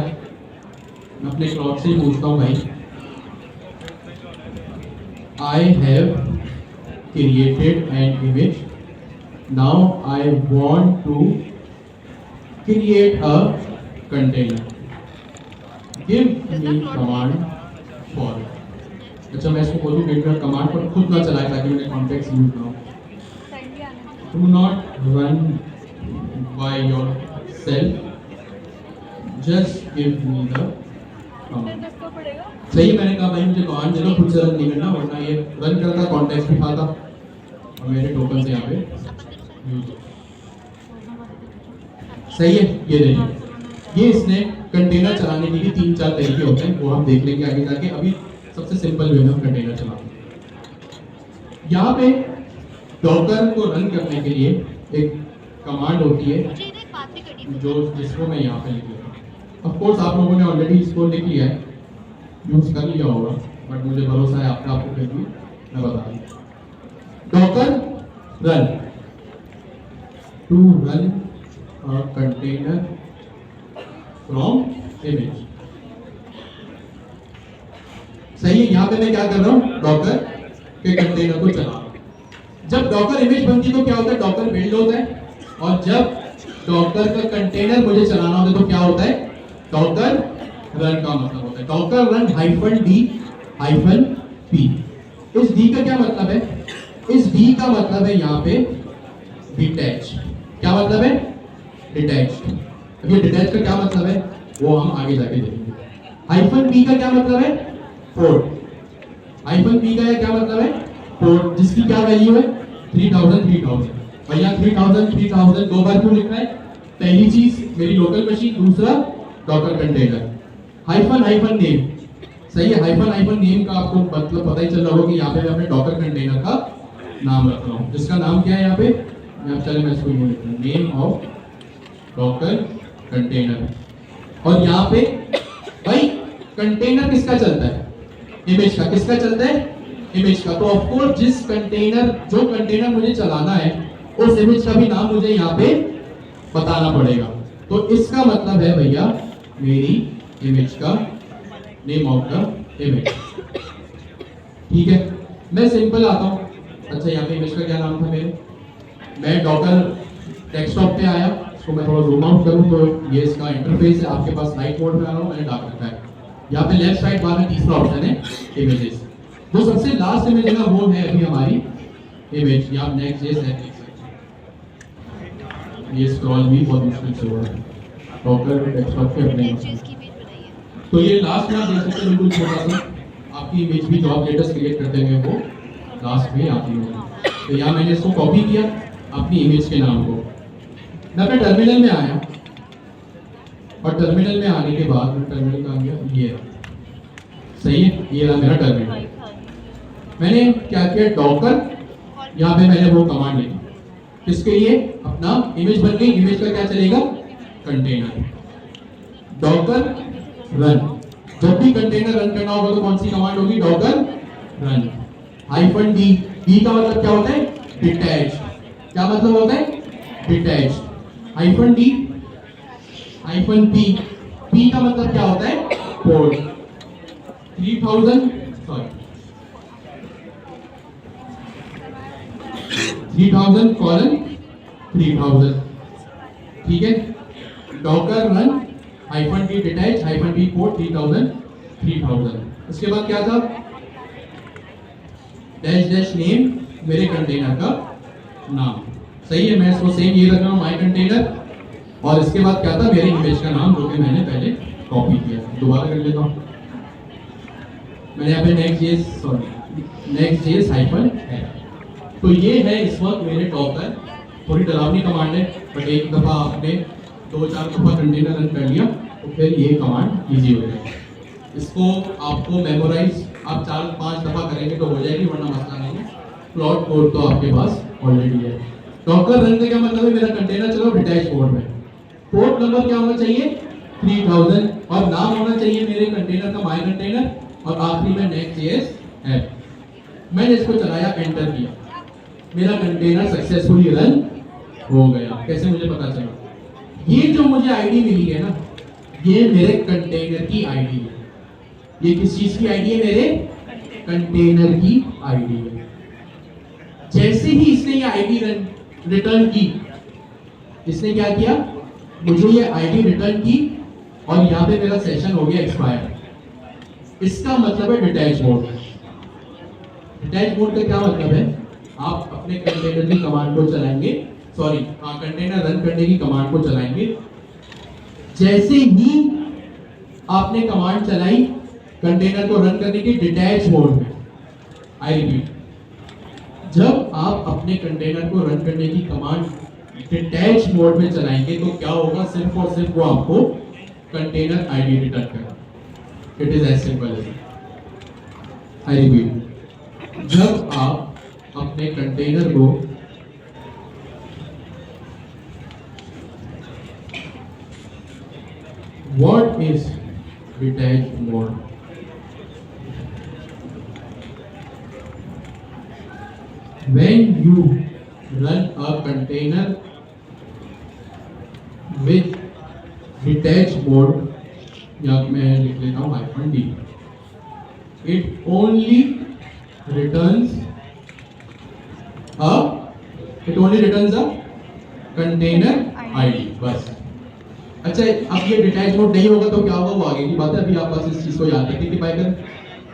मैं अपने क्लाउड से ही पूछता हूँ भाई, I have created an image, now I want to create a container, give me command for। अच्छा मैं इसको बोलूँ डेटा कमांड पर खुद ना चलाए ताकि मैंने कॉन्टेक्स्ट यूज ना हो। Do not run by yourself, just give me the command. सही, मैंने कहा भाई मुझे कमांड दे दो, खुद से रन नहीं करना, वरना ये रन करता कॉन्टेक्स्ट भी खाता और मेरे टोकन से यहाँ पे यूज। सही है, ये देखिए, ये इसने कंटेनर चलाने के लिए 3-4 तरीके होते हैं, वो हम देख लेंगे आगे जाके। अभी सबसे सिंपल वे में हम कंटेनर चलाते। यहाँ पे डॉकर को रन करने के लिए एक कमांड होती है जो जिसको मैं यहाँ पे लिख लेता हूँ। ऑफ कोर्स आप लोगों ने ऑलरेडी इसको लिख लिया है, यूज कर लिया होगा, बट मुझे भरोसा है आपको फिर भी मैं बता दूँ। Docker run to run a container from image. सही है, यहाँ पे मैं क्या कर रहा हूँ, डॉकर के कंटेनर को चला रहा हूँ। जब डॉकर इमेज बनती है तो क्या होता है, डॉकर बिल्ड होता है, और जब डॉकर का कंटेनर मुझे चलाना होता है तो क्या होता है, डॉकर रन का मतलब होता है डॉकर रन -d-p। इस d का क्या मतलब है, इस d का मतलब है यहाँ पे डिटैच। क्या मतलब है, डिटैच। अब ये डिटैच का क्या मतलब है वो हम आगे जाके देखेंगे। -p का क्या मतलब है, पोर्ट। -p का क्या मतलब है, पोर्ट, जिसकी क्या वैल्यू है 3000। भैया 3000 दो बार क्यों लिख रहा है, पहली चीज मेरी लोकल मशीन, दूसरा डॉकर कंटेनर। हाइफन नेम, सही है, हाइफन नेम का आपको मतलब पता ही चल रहा होगा कि यहाँ पे मैं अपने डॉकर कंटेनर का नाम रख रहा हूँ, जिसका नाम क्या है यहाँ पे, चले मैं इसको यूं लिख रहा हूँ, नेम ऑफ डॉकर कंटेनर। और यहाँ पे भाई कंटेनर किसका चलता है, इमेज का। किसका चलता है, इमेज का। तो ऑफ कोर्स जिस कंटेनर, जो कंटेनर मुझे चलाना है, उस इमेज का भी नाम मुझे यहाँ पे बताना पड़ेगा। तो इसका मतलब है भैया मेरी इमेज का नेम ऑफ द इमेज। ठीक है, मैं सिंपल आता हूँ। अच्छा, यहाँ पे इमेज का क्या नाम था मेरे, मैं डॉकर डेस्कटॉप पे आया, इसको मैं थोड़ा जूम आउट करूँ तो ये इसका इंटरफेस है। आपके पास लाइट मोड में आ रहा हूँ, मैंने डाल रखा है। यहाँ पे लेफ्ट साइड बार में तीसरा ऑप्शन है इमेजेस। जो सबसे लास्ट इमेज है ना वो है अभी हमारी इमेज। यहाँ नेक्स्ट जेस है, ये स्क्रॉल भी बहुत मुश्किल से हो रहा है डॉकर डेस्कटॉप पे अपने। तो ये लास्ट में आप देख सकते हैं, बिल्कुल छोटा सा आपकी इमेज भी जो आप लेटेस्ट क्रिएट करते हैं वो लास्ट में आती होगी। तो यहाँ मैंने इसको कॉपी किया अपनी इमेज के नाम को। मैं अपने टर्मिनल में आया और टर्मिनल में आने के बाद मैं टर्मिनल का आ गया, ये सही है, ये रहा मेरा टर्मिनल। मैंने क्या किया, डॉकर, यहाँ पे मैंने वो कमांड लिखी किसके लिए, अपना इमेज बन गई। इमेज का क्या चलेगा, कंटेनर। डॉकर रन, जब भी कंटेनर रन करना होगा तो कौन सी कमांड होगी, डॉकर रन -d। d का मतलब क्या होता है, डिटैच। क्या मतलब होता है, डिटैच। -d -p, p का मतलब क्या होता है, पोर्ट। 3000 3000:3000। ठीक है, Docker run -d detach -d port 3000। उसके बाद क्या था, डैश नेम, मेरे कंटेनर का नाम। सही है, मैं इसको सेम ये रख रहा हूँ, माय कंटेनर। और इसके बाद क्या था, मेरे इमेज का नाम, जो कि मैंने पहले कॉपी किया। दोबारा कर लेता हूँ, मैंने यहाँ पे नेक्स्ट जेस हाइफन है। तो ये है इस वक्त मेरे डॉकर। थोड़ी डरावनी कमांड है, बट एक दफ़ा आपने 2-4 दफ़ा कंटेनर रन कर लिया तो फिर ये कमांड इजी हो जाएगी। इसको आपको मेमोराइज आप 4-5 दफ़ा करेंगे तो हो जाएगी, वरना मसला नहीं है। प्लॉट कोड तो आपके पास ऑलरेडी है। डॉकर रन का क्या मतलब है, मेरा कंटेनर चलो डिटैच मोड में। पोर्ट नंबर क्या होना चाहिए, 3000, और नाम होना चाहिए मेरे कंटेनर का माय कंटेनर, और आखिरी में नेक्स्ट जेएस है। मैंने इसको चलाया, एंटर किया, मेरा कंटेनर सक्सेसफुली रन हो गया। कैसे मुझे पता चला, ये जो मुझे आईडी मिली है ना, ये मेरे कंटेनर की आईडी है। ये किस चीज की आईडी है, मेरे कंटेनर की आईडी है। जैसे ही इसने ये आईडी रिटर्न की, इसने क्या किया, मुझे ये आईडी रिटर्न की, और यहाँ पे मेरा सेशन हो गया एक्सपायर। इसका मतलब है डिटैच मोड। डिटैच मोड का क्या मतलब है, आप अपने कंटेनर की कमांड को चलाएंगे सॉरी हाँ कंटेनर रन करने की कमांड को चलाएंगे। जैसे ही आपने कमांड चलाई कंटेनर को रन करने की डिटैच मोड में, आई रिपीट, जब आप अपने कंटेनर को रन करने की कमांड डिटैच मोड में चलाएंगे तो क्या होगा, सिर्फ और सिर्फ वो आपको कंटेनर आईडी रिटर्न करेगा। It is as simple as, I repeat, जब आप अपने कंटेनर को what is detach mode, when you run a container with detached mode, या मैं लिख लेता हूँ -d, it only returns a container ID बस। अच्छा अब ये डिटैच मोड नहीं होगा तो क्या होगा, वो आगे की बात है, अभी आप बस इस चीज को याद रखें कि भाई अगर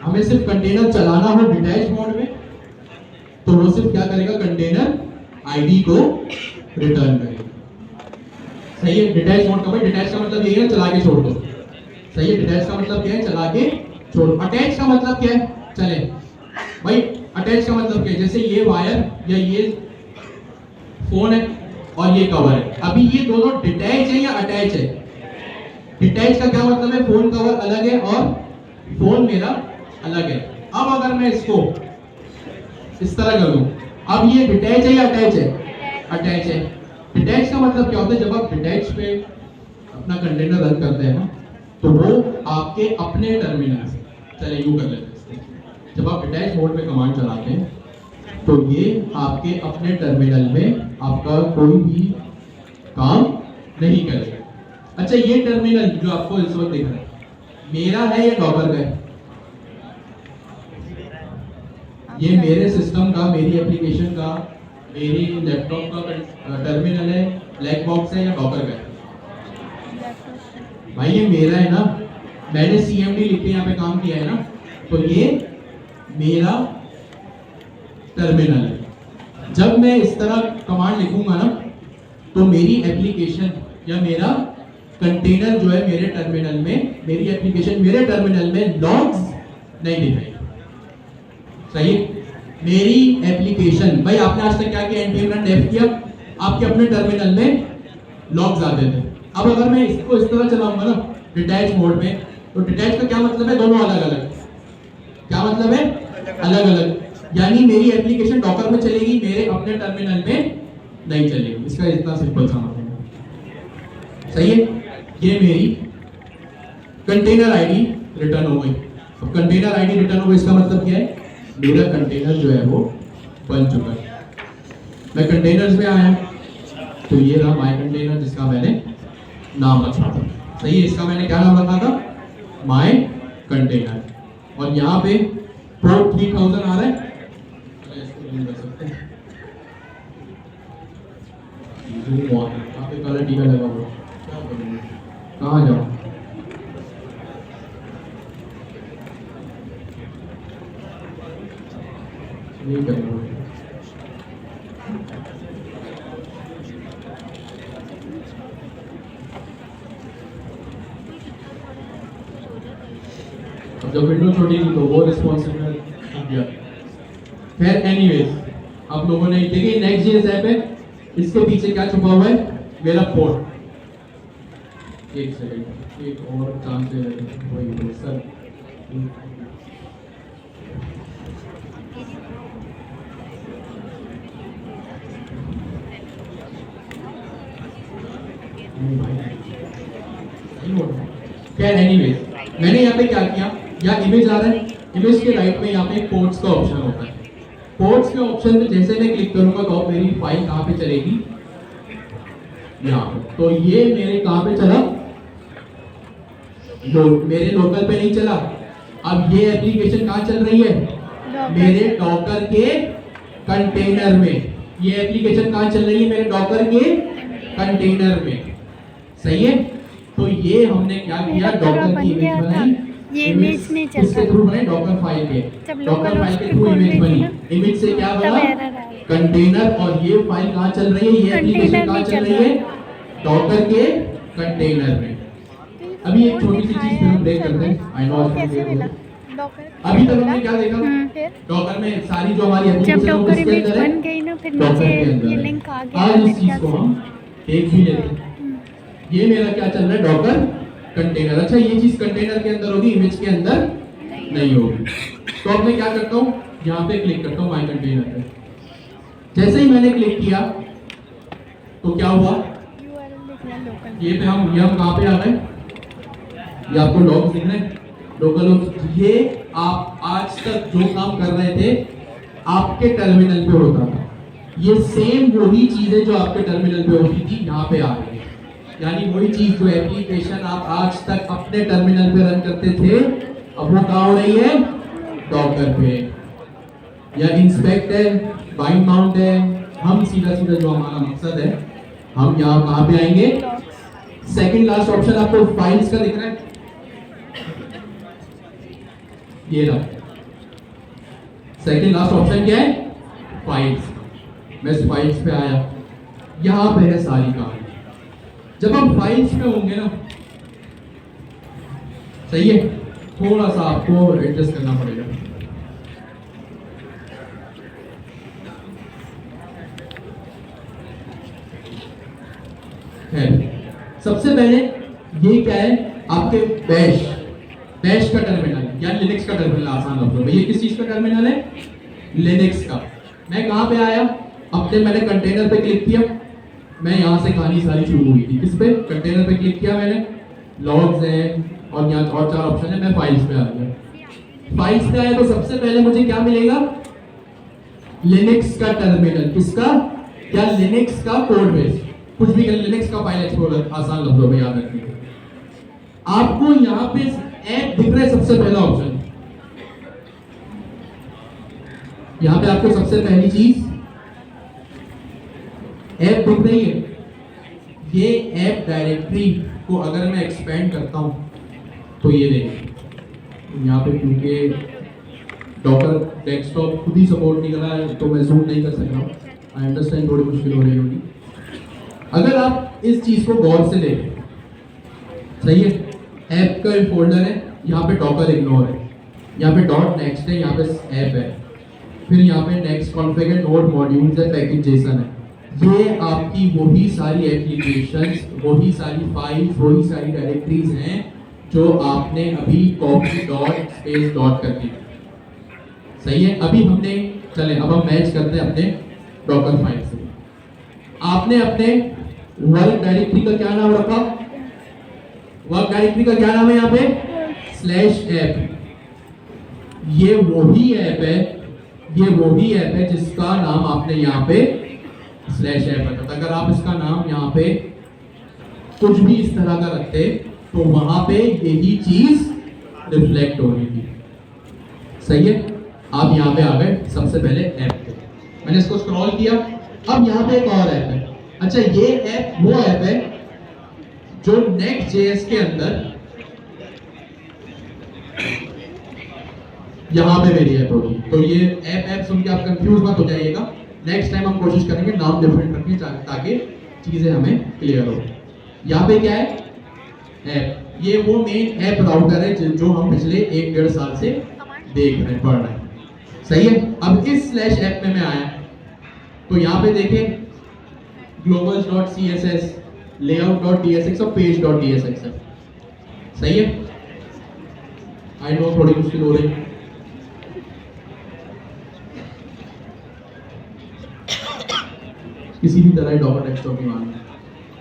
हमें सिर्फ कंटेनर चलाना हो डिटैच मोड में तो वो सिर्फ क्या करेगा, कंटेनर आईडी को रिटर्न करेगा। सही है, डिटैच मोड का भाई, डिटैच का मतलब ये है चला के छोड़ दो। सही है, डिटैच का मतलब क्या है, चला के छोड़ो। अटैच का मतलब क्या है, चले भाई, अटैच का मतलब क्या है, जैसे ये वायर या ये फोन है और ये कवर है, अभी ये दोनों डिटैच है या अटैच है। डिटैच का क्या मतलब है, फोन कवर अलग है और फोन मेरा अलग है। अब अगर मैं इसको इस तरह कर दूं, अब ये डिटैच है या अटैच है, अटैच है। डिटैच का मतलब क्या होता है, जब आप डिटैच पे अपना कंटेनर रन करते हैं ना तो वो आपके अपने टर्मिनल से, चले यूं कर लेते हैं, जब आप डिटैच मोड में कमांड चलाते हैं तो ये आपके अपने टर्मिनल में आपका कोई भी काम नहीं करेगा। अच्छा ये टर्मिनल जो आपको इस वक्त दिख रहा है मेरा है या डॉकर का है, ये मेरे सिस्टम का, मेरी एप्लीकेशन का, मेरी लैपटॉप का टर्मिनल है, ब्लैक बॉक्स है या डॉकर का है, भाई ये मेरा है ना, मैंने CMD लिख के यहाँ पे काम किया है ना, तो ये मेरा टर्मिनल है। जब मैं इस तरह कमांड लिखूंगा ना तो मेरी एप्लीकेशन या मेरा कंटेनर जो है मेरे टर्मिनल में, मेरी एप्लीकेशन मेरे टर्मिनल में लॉग्स नहीं दिखाएगी। सही, मेरी एप्लीकेशन, भाई आपने आज तक क्या किया, npm run def किया, आपके अपने टर्मिनल में लॉग्स आते थे। अब अगर मैं इसको इस तरह चलाऊंगा ना डिटैच मोड में, तो डिटैच का क्या मतलब है, दोनों अलग अलग। क्या मतलब है, अलग अलग, यानी मेरी एप्लीकेशन डॉकर में चलेगी, मेरे अपने टर्मिनल में नहीं चलेगी। इसका इतना सिंपल सा मतलब है। सही है, ये मेरी कंटेनर आईडी रिटर्न हो गई। अब कंटेनर आईडी रिटर्न हो गई, इसका मतलब क्या है, मेरा कंटेनर जो है वो बन चुका है। मैं कंटेनर्स में आया तो ये रहा माय कंटेनर जिसका मैंने नाम रखा था। सही है, इसका मैंने क्या नाम रखा था, माय कंटेनर। और यहाँ पे पोर्ट 3000 आ रहा है, यहाँ पे कलर टीका लगा हुआ, क्या करूँगा, कहाँ जाऊँ, नहीं करूँगा। अब जब विंडो छोटी थी तो वो रिस्पॉन्सिबल किया। खैर एनीवेज, आप लोगों ने देखिए नेक्स्ट.js ऐप है, इसके पीछे क्या छुपा हुआ है, मेरा पोर्ट। एक सेकंड, एक और चांस है, वही सर खैर एनीवेज, मैंने यहाँ पे क्या किया, यहाँ इमेज आ रहा है, इमेज के राइट में यहाँ पे पोर्ट्स का ऑप्शन होता है। पोर्ट्स के ऑप्शन पे जैसे मैं क्लिक करूंगा तो मेरी फाइल कहाँ पे चलेगी, यहाँ पे। तो ये मेरे कहाँ पे चला, मेरे लोकल पे नहीं चला। अब ये एप्लीकेशन कहाँ चल रही है, मेरे डॉकर के कंटेनर में। ये एप्लीकेशन कहाँ चल रही है, मेरे डॉकर के कंटेनर में। सही है, तो ये हमने क्या किया, डॉकर की इमेज बनाई, ये इमेज नहीं चल इसके थ्रू बनाई डॉकर फाइल के, डॉकर फाइल के थ्रू इमेज बनी। इमेज से क्या बना, कंटेनर, और ये फाइल कहाँ चल रही है, ये एप्लीकेशन कहाँ चल रही है, डॉकर के कंटेनर में। अभी एक छोटी सी चीज फिर हम ब्रेक करते हैं। आई नो अभी तक हमने क्या देखा, डॉकर में सारी जो हमारी जब एप्लीकेशन है वो डॉकर किसके इमेज अंदर है, बन गई ना, फिर डॉकर नीचे के अंदर ये है। लिंक आ गया आज इस मेरे चीज ख्याल को से। हम देख भी लेते हैं। ये मेरा क्या चल रहा है, डॉकर कंटेनर। अच्छा, ये चीज कंटेनर के अंदर होगी, इमेज के अंदर नहीं होगी। तो अब मैं क्या करता हूँ, यहाँ पे क्लिक करता हूँ माय कंटेनर पे। जैसे ही मैंने क्लिक किया तो क्या हुआ, ये पे हम कहाँ पे आ गए, ये आपको लॉग दिख रहे हैं, लोकल। ये आप आज तक जो काम कर रहे थे आपके टर्मिनल पे होता था, ये सेम वही चीजें जो आपके टर्मिनल पे होती थी यहाँ पे आ गई। यानी वही चीज जो एप्लीकेशन आप आज तक अपने टर्मिनल पे रन करते थे, अब वो कहाँ हो रही है, डॉकर पे। या इंस्पेक्ट है, बाइंड माउंट है। हम सीधा सीधा जो हमारा मकसद है, हम यहाँ कहाँ पे आएंगे, सेकंड लास्ट ऑप्शन आपको फाइल्स का दिख रहा है, ये रहा सेकंड लास्ट ऑप्शन क्या है, फाइल्स। मैं इस फाइल्स पे आया, यहां पे है सारी कहानी। जब हम फाइल्स पे होंगे ना, सही है, थोड़ा सा आपको एडजस्ट करना पड़ेगा। है सबसे पहले ये क्या है, आपके बैश का टर्मिनल या लिनक्स का टर्मिनल, आसान लफ्जों में। ये किस चीज का टर्मिनल है, लिनक्स का। मैं कहां पे आया, अपने मैंने कंटेनर पे क्लिक किया, मैं यहां से कहानी सारी शुरू हुई थी। किस पे, कंटेनर पे क्लिक किया मैंने, लॉग्स है और यहाँ और 4 ऑप्शन है। मैं फाइल्स पे आ गया। फाइल्स पे आया तो सबसे पहले मुझे क्या मिलेगा, लिनक्स का टर्मिनल। किसका, क्या, लिनक्स का कोड बेस, कुछ भी कर, लिनक्स का फाइल एक्सप्लोरर, आसान लफ्जों में याद रखिए। आपको यहाँ पे ऐप दिख रहा है, सबसे पहला ऑप्शन यहाँ पे आपको सबसे पहली चीज ऐप दिख रही है। ये ऐप डायरेक्टरी को अगर मैं एक्सपेंड करता हूं तो ये देखिए यहाँ पे, क्योंकि डॉकर डेस्कटॉप खुद ही सपोर्ट नहीं कर रहा है तो मैं जूम नहीं कर सक रहा हूँ। आई अंडरस्टैंड, थोड़ी मुश्किल हो रही होगी। अगर आप इस चीज को गौर से देखें, सही है, ऐप का एक फोल्डर है, यहाँ पे डॉकर इग्नोर है, यहाँ पे डॉट नेक्स्ट है, यहाँ पे ऐप है, फिर यहाँ पे नेक्स्ट कॉन्फ़िग है, नोड मॉड्यूल्स है, पैकेज जेसन है। ये आपकी वही सारी एप्लीकेशंस, वही सारी फाइल्स, वही सारी डायरेक्टरीज हैं जो आपने अभी कॉपी डॉट स्पेस डॉट कर दी। सही है, अभी हमने, चलें अब हम मैच करते हैं अपने डॉकर फाइल से। आपने अपने वर्क डायरेक्टरी का क्या नाम रखा, वर्क डायरेक्टरी का क्या नाम है यहाँ पे, /ऐप। ये वही ऐप है, ये वही ऐप है जिसका नाम आपने यहाँ पे /ऐप रखा था। अगर आप इसका नाम यहाँ पे कुछ भी इस तरह का रखते तो वहां पे यही चीज रिफ्लेक्ट हो रही थी। सही है, आप यहाँ पे आ गए सबसे पहले ऐप पे, मैंने इसको स्क्रॉल किया। अब यहाँ पे एक और ऐप है। अच्छा, ये ऐप वो ऐप है जो Next.js के अंदर यहाँ पे मेरी ऐप होगी। तो ये ऐप सुन के आप कंफ्यूज मत हो जाइएगा। नेक्स्ट टाइम हम कोशिश करेंगे नाम डिफरेंट रखने ताकि चीजें हमें क्लियर हो। यहाँ पे क्या है, ऐप। ये वो मेन ऐप राउटर है जो हम पिछले 1-1.5 साल से देख रहे हैं, पढ़ रहे हैं। सही है, अब इस /ऐप में मैं आया तो यहाँ पे देखें globals.css, layout.tsx और page.tsx है। सही है, आई नो थोड़ी मुश्किल हो रही है। किसी भी तरह डॉकर डेस्कटॉप की मांग है।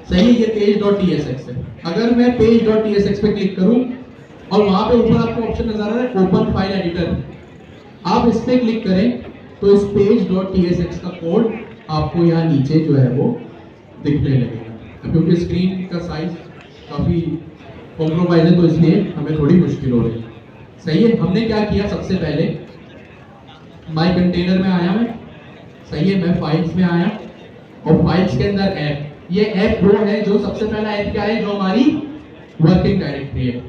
सही है, ये page.tsx है। अगर मैं page.tsx पे क्लिक करूं और वहां पे ऊपर आपको ऑप्शन नजर आ रहा है ओपन फाइल एडिटर, आप इस पे क्लिक करें तो इस page.tsx का कोड आपको यहाँ नीचे जो है वो दिखने लगेगा। क्योंकि स्क्रीन का साइज काफी कॉम्प्रोमाइज है तो इसलिए हमें थोड़ी मुश्किल हो रही है। सही है, हमने क्या किया, सबसे पहले माय कंटेनर में आया मैं। सही है, मैं फाइल्स में आया और फाइल्स के अंदर ऐप। ये ऐप वो है जो सबसे पहला ऐप क्या है, जो हमारी वर्किंग डायरेक्टरी है।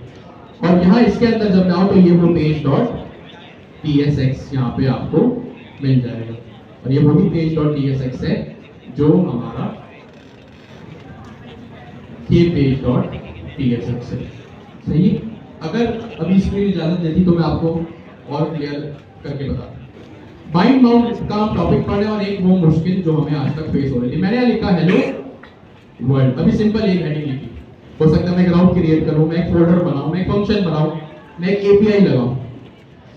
और यहाँ इसके अंदर जब जाओ तो ये वो page.tsx यहाँ पे आपको मिल जाएगा। और ये वही पेज डॉट tsx है जो हमारा ये पेज डॉट tsx है। सही है? अगर अभी स्क्रीन इजाजत देती तो मैं आपको और क्लियर करके बताता। बाइंड माउंट का हम टॉपिक पढ़े और एक वो मुश्किल जो हमें आज तक फेस हो रही थी। मैंने यहाँ लिखा हेलो वर्ल्ड, अभी सिंपल एक हेडिंग लिखी। हो सकता है मैं एक राउट क्रिएट करूं, मैं एक फोल्डर बनाऊं, मैं एक फंक्शन बनाऊं, मैं एक एपीआई लगाऊं।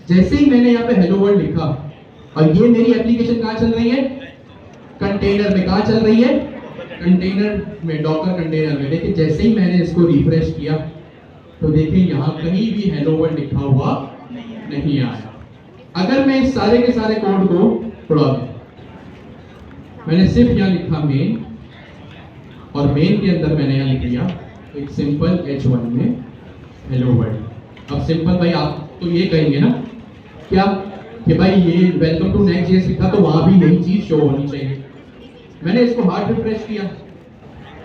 जैसे ही मैंने यहाँ पे हेलो वर्ल्ड लिखा और ये मेरी एप्लीकेशन कहाँ चल रही है? कंटेनर में। कहाँ चल रही है? कंटेनर में, डॉकर कंटेनर में। देखिए जैसे ही मैंने इसको रिफ्रेश किया तो देखिए यहाँ कहीं भी हेलो वर्ल्ड लिखा हुआ नहीं आया। अगर मैं इस सारे के सारे कोड को उड़ा दूं, मैंने सिर्फ यहाँ लिखा मेन और मेन के अंदर मैंने यहाँ लिख दिया एक सिंपल h1 में हेलो वर्ल्ड। अब सिंपल भाई आप तो ये कहेंगे ना क्या कि भाई ये वेलकम टू नेक्स्ट जेएस लिखा तो वहां भी यही चीज शो होनी चाहिए। मैंने इसको हार्ड रिफ्रेश किया,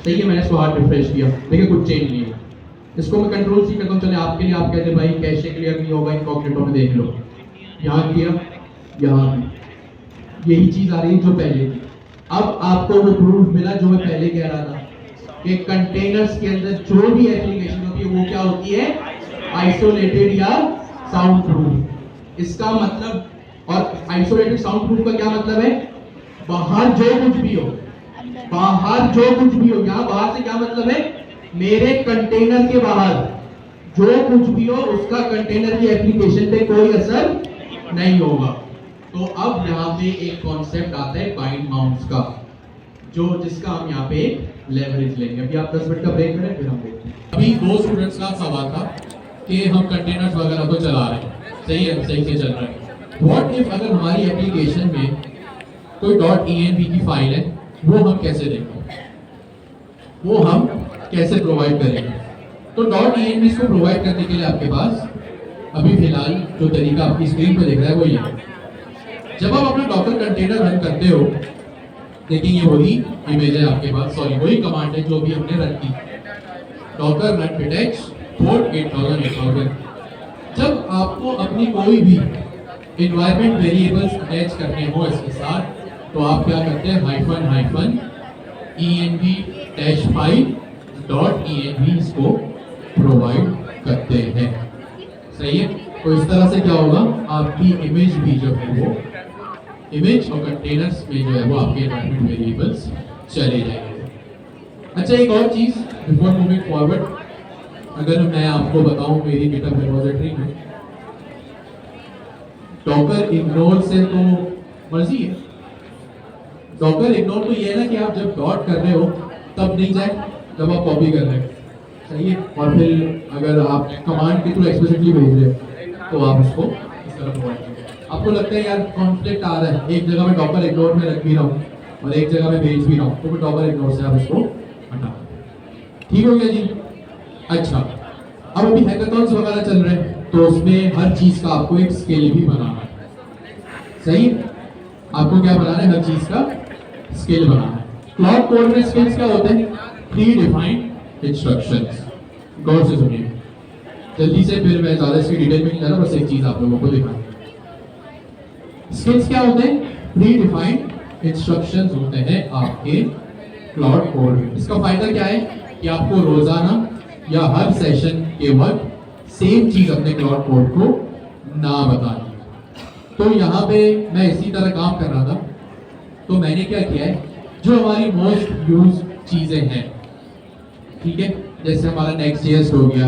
सही है, मैंने इसको हार्ड रिफ्रेश किया, देखिए कुछ चेंज नहीं है। इसको मैं कंट्रोल सी करता हूँ, चले आपके लिए, आप कहते भाई कैशे क्लियर नहीं होगा इनकॉग्निटो में, देख लो यहाँ किया, यहाँ भी यही चीज आ रही है जो पहले थी। अब आपको वो प्रूफ मिला जो मैं पहले कह रहा था कि कंटेनर्स के अंदर जो भी एप्लीकेशन होती है वो क्या होती है? आइसोलेटेड या साउंड प्रूफ। इसका मतलब, और आइसोलेटेड साउंड प्रूफ का क्या मतलब है? बाहर जो कुछ भी हो, बाहर जो कुछ भी हो, यहाँ बाहर से क्या मतलब है? मेरे कंटेनर के बाहर जो कुछ भी हो उसका कंटेनर की एप्लीकेशन पे कोई असर नहीं होगा। तो अब यहाँ पे एक कॉन्सेप्ट आता है बाइंड माउंट्स का, जो जिसका हम यहाँ पे लेवरेज लेंगे। अभी आप 10 मिनट का ब्रेक करें फिर हम देखते हैं। अभी दो स्टूडेंट्स का सवाल था कि हम कंटेनर्स वगैरह तो चला रहे हैं, सही है, सही से चल रहा है। व्हाट इफ अगर हमारी एप्लीकेशन में कोई .env की फाइल है, वो हम कैसे देंगे, वो हम कैसे प्रोवाइड करेंगे? तो .env को प्रोवाइड करने के लिए आपके पास अभी फिलहाल जो तरीका आपकी स्क्रीन पे दिख रहा है वो ये है। जब आप अपना डॉकर कंटेनर रन करते हो, देखिए ये वही इमेज है आपके पास, सॉरी वही कमांड है जो भी हमने रन की, डॉकर रन पिटेक्स पोर्ट 8000। जब आपको अपनी कोई भी इन्वायरमेंट वेरिएबल्स अटैच करने हो इसके साथ, तो आप क्या करते हैं? हाइफन env-file.env इसको प्रोवाइड करते हैं, सही है। तो इस तरह से क्या होगा, आपकी इमेज भी जो है वो इमेज और कंटेनर्स में जो है वो आपके एनवायरनमेंट वेरिएबल्स चले जाएंगे। अच्छा एक और चीज बिफोर मूविंग फॉरवर्ड, अगर मैं आपको बताऊं मेरी गिटहब रिपॉजिटरी में डॉकर इग्नोर से तो मर्जी है। डॉकर इग्नोर तो ये है ना कि आप जब डॉट कर रहे हो तब नहीं जाए जब आप कॉपी कर रहे हो, सही है। और फिर अगर आप कमांड के थ्रू एक्सप्लिसिटली भेज रहे हो तो आप उसको इस तरह प्रोवाइड करें। आपको लगता है यार कॉन्फ्लिक्ट आ रहा है, एक जगह में डॉकर इग्नोर में रख भी रहा हूँ और एक जगह में भेज भी रहा हूँ, तो फिर डॉकर इग्नोर से आप इसको हटा, ठीक हो गया जी। अच्छा अब अभी हैकाथॉन्स वगैरह चल रहे हैं तो उसमें हर चीज का आपको एक स्केल भी बनाना है, सही। आपको क्या बनाना है? हर चीज का स्केल बनाना है। क्लॉड कोड में स्केल्स क्या होते हैं? Pre defined instructions. गौर से सुनिए जल्दी से, फिर मैं ज्यादा इसकी डिटेल में नहीं जा रहा, बस एक चीज आप लोगों को दिखाऊं। स्केल्स क्या होते हैं? प्री डिफाइंड इंस्ट्रक्शंस होते हैं आपके क्लॉड कोड में। इसका फायदा क्या है कि आपको रोजाना या हर सेशन के वक्त सेम चीज अपने क्लॉड कोड को ना बतानी। तो यहाँ पे मैं इसी तरह काम कर रहा था, तो मैंने क्या किया है, जो हमारी मोस्ट यूज चीजें हैं, ठीक है, जैसे हमारा नेक्स्ट.js हो गया,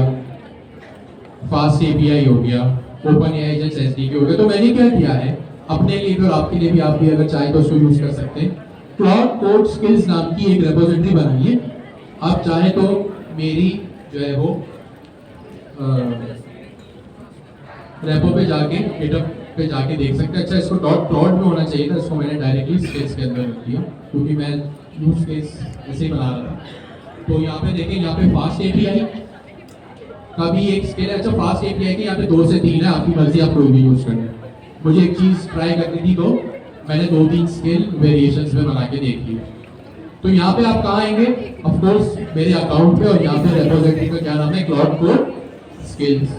फास्ट एपीआई हो गया, ओपनएआई एसडीके हो गया, तो मैंने क्या किया है अपने लिए भी और आपके लिए भी, आप भी अगर चाहें तो उसको यूज कर सकते हैं। क्लाउड कोड स्किल्स नाम की एक रेपोजिटरी बनाइए। आप चाहें तो मेरी जो है वो रेपो पे जाके, गिटहब पे जाके देख सकते हैं। अच्छा इसको डॉट में होना चाहिए था, इसको मैंने डायरेक्टली स्केल्स के अंदर रख दिया क्योंकि मैं यूज केस ऐसे ही बना रहा था। तो यहाँ पे देखें, यहाँ पे फास्ट एपीआई का भी एक स्केल है। अच्छा फास्ट एपीआई के यहाँ पे 2 से 3 है, आपकी मर्जी, आप कोई भी यूज करें। मुझे एक चीज ट्राई करनी थी तो मैंने 2-3 स्केल वेरिएशंस में बना के देख ली। तो यहाँ पे आप कहाँ आएंगे? ऑफ कोर्स मेरे अकाउंट पे, और यहाँ पे रेपोजिटरी का क्या नाम है? Cloud code skills.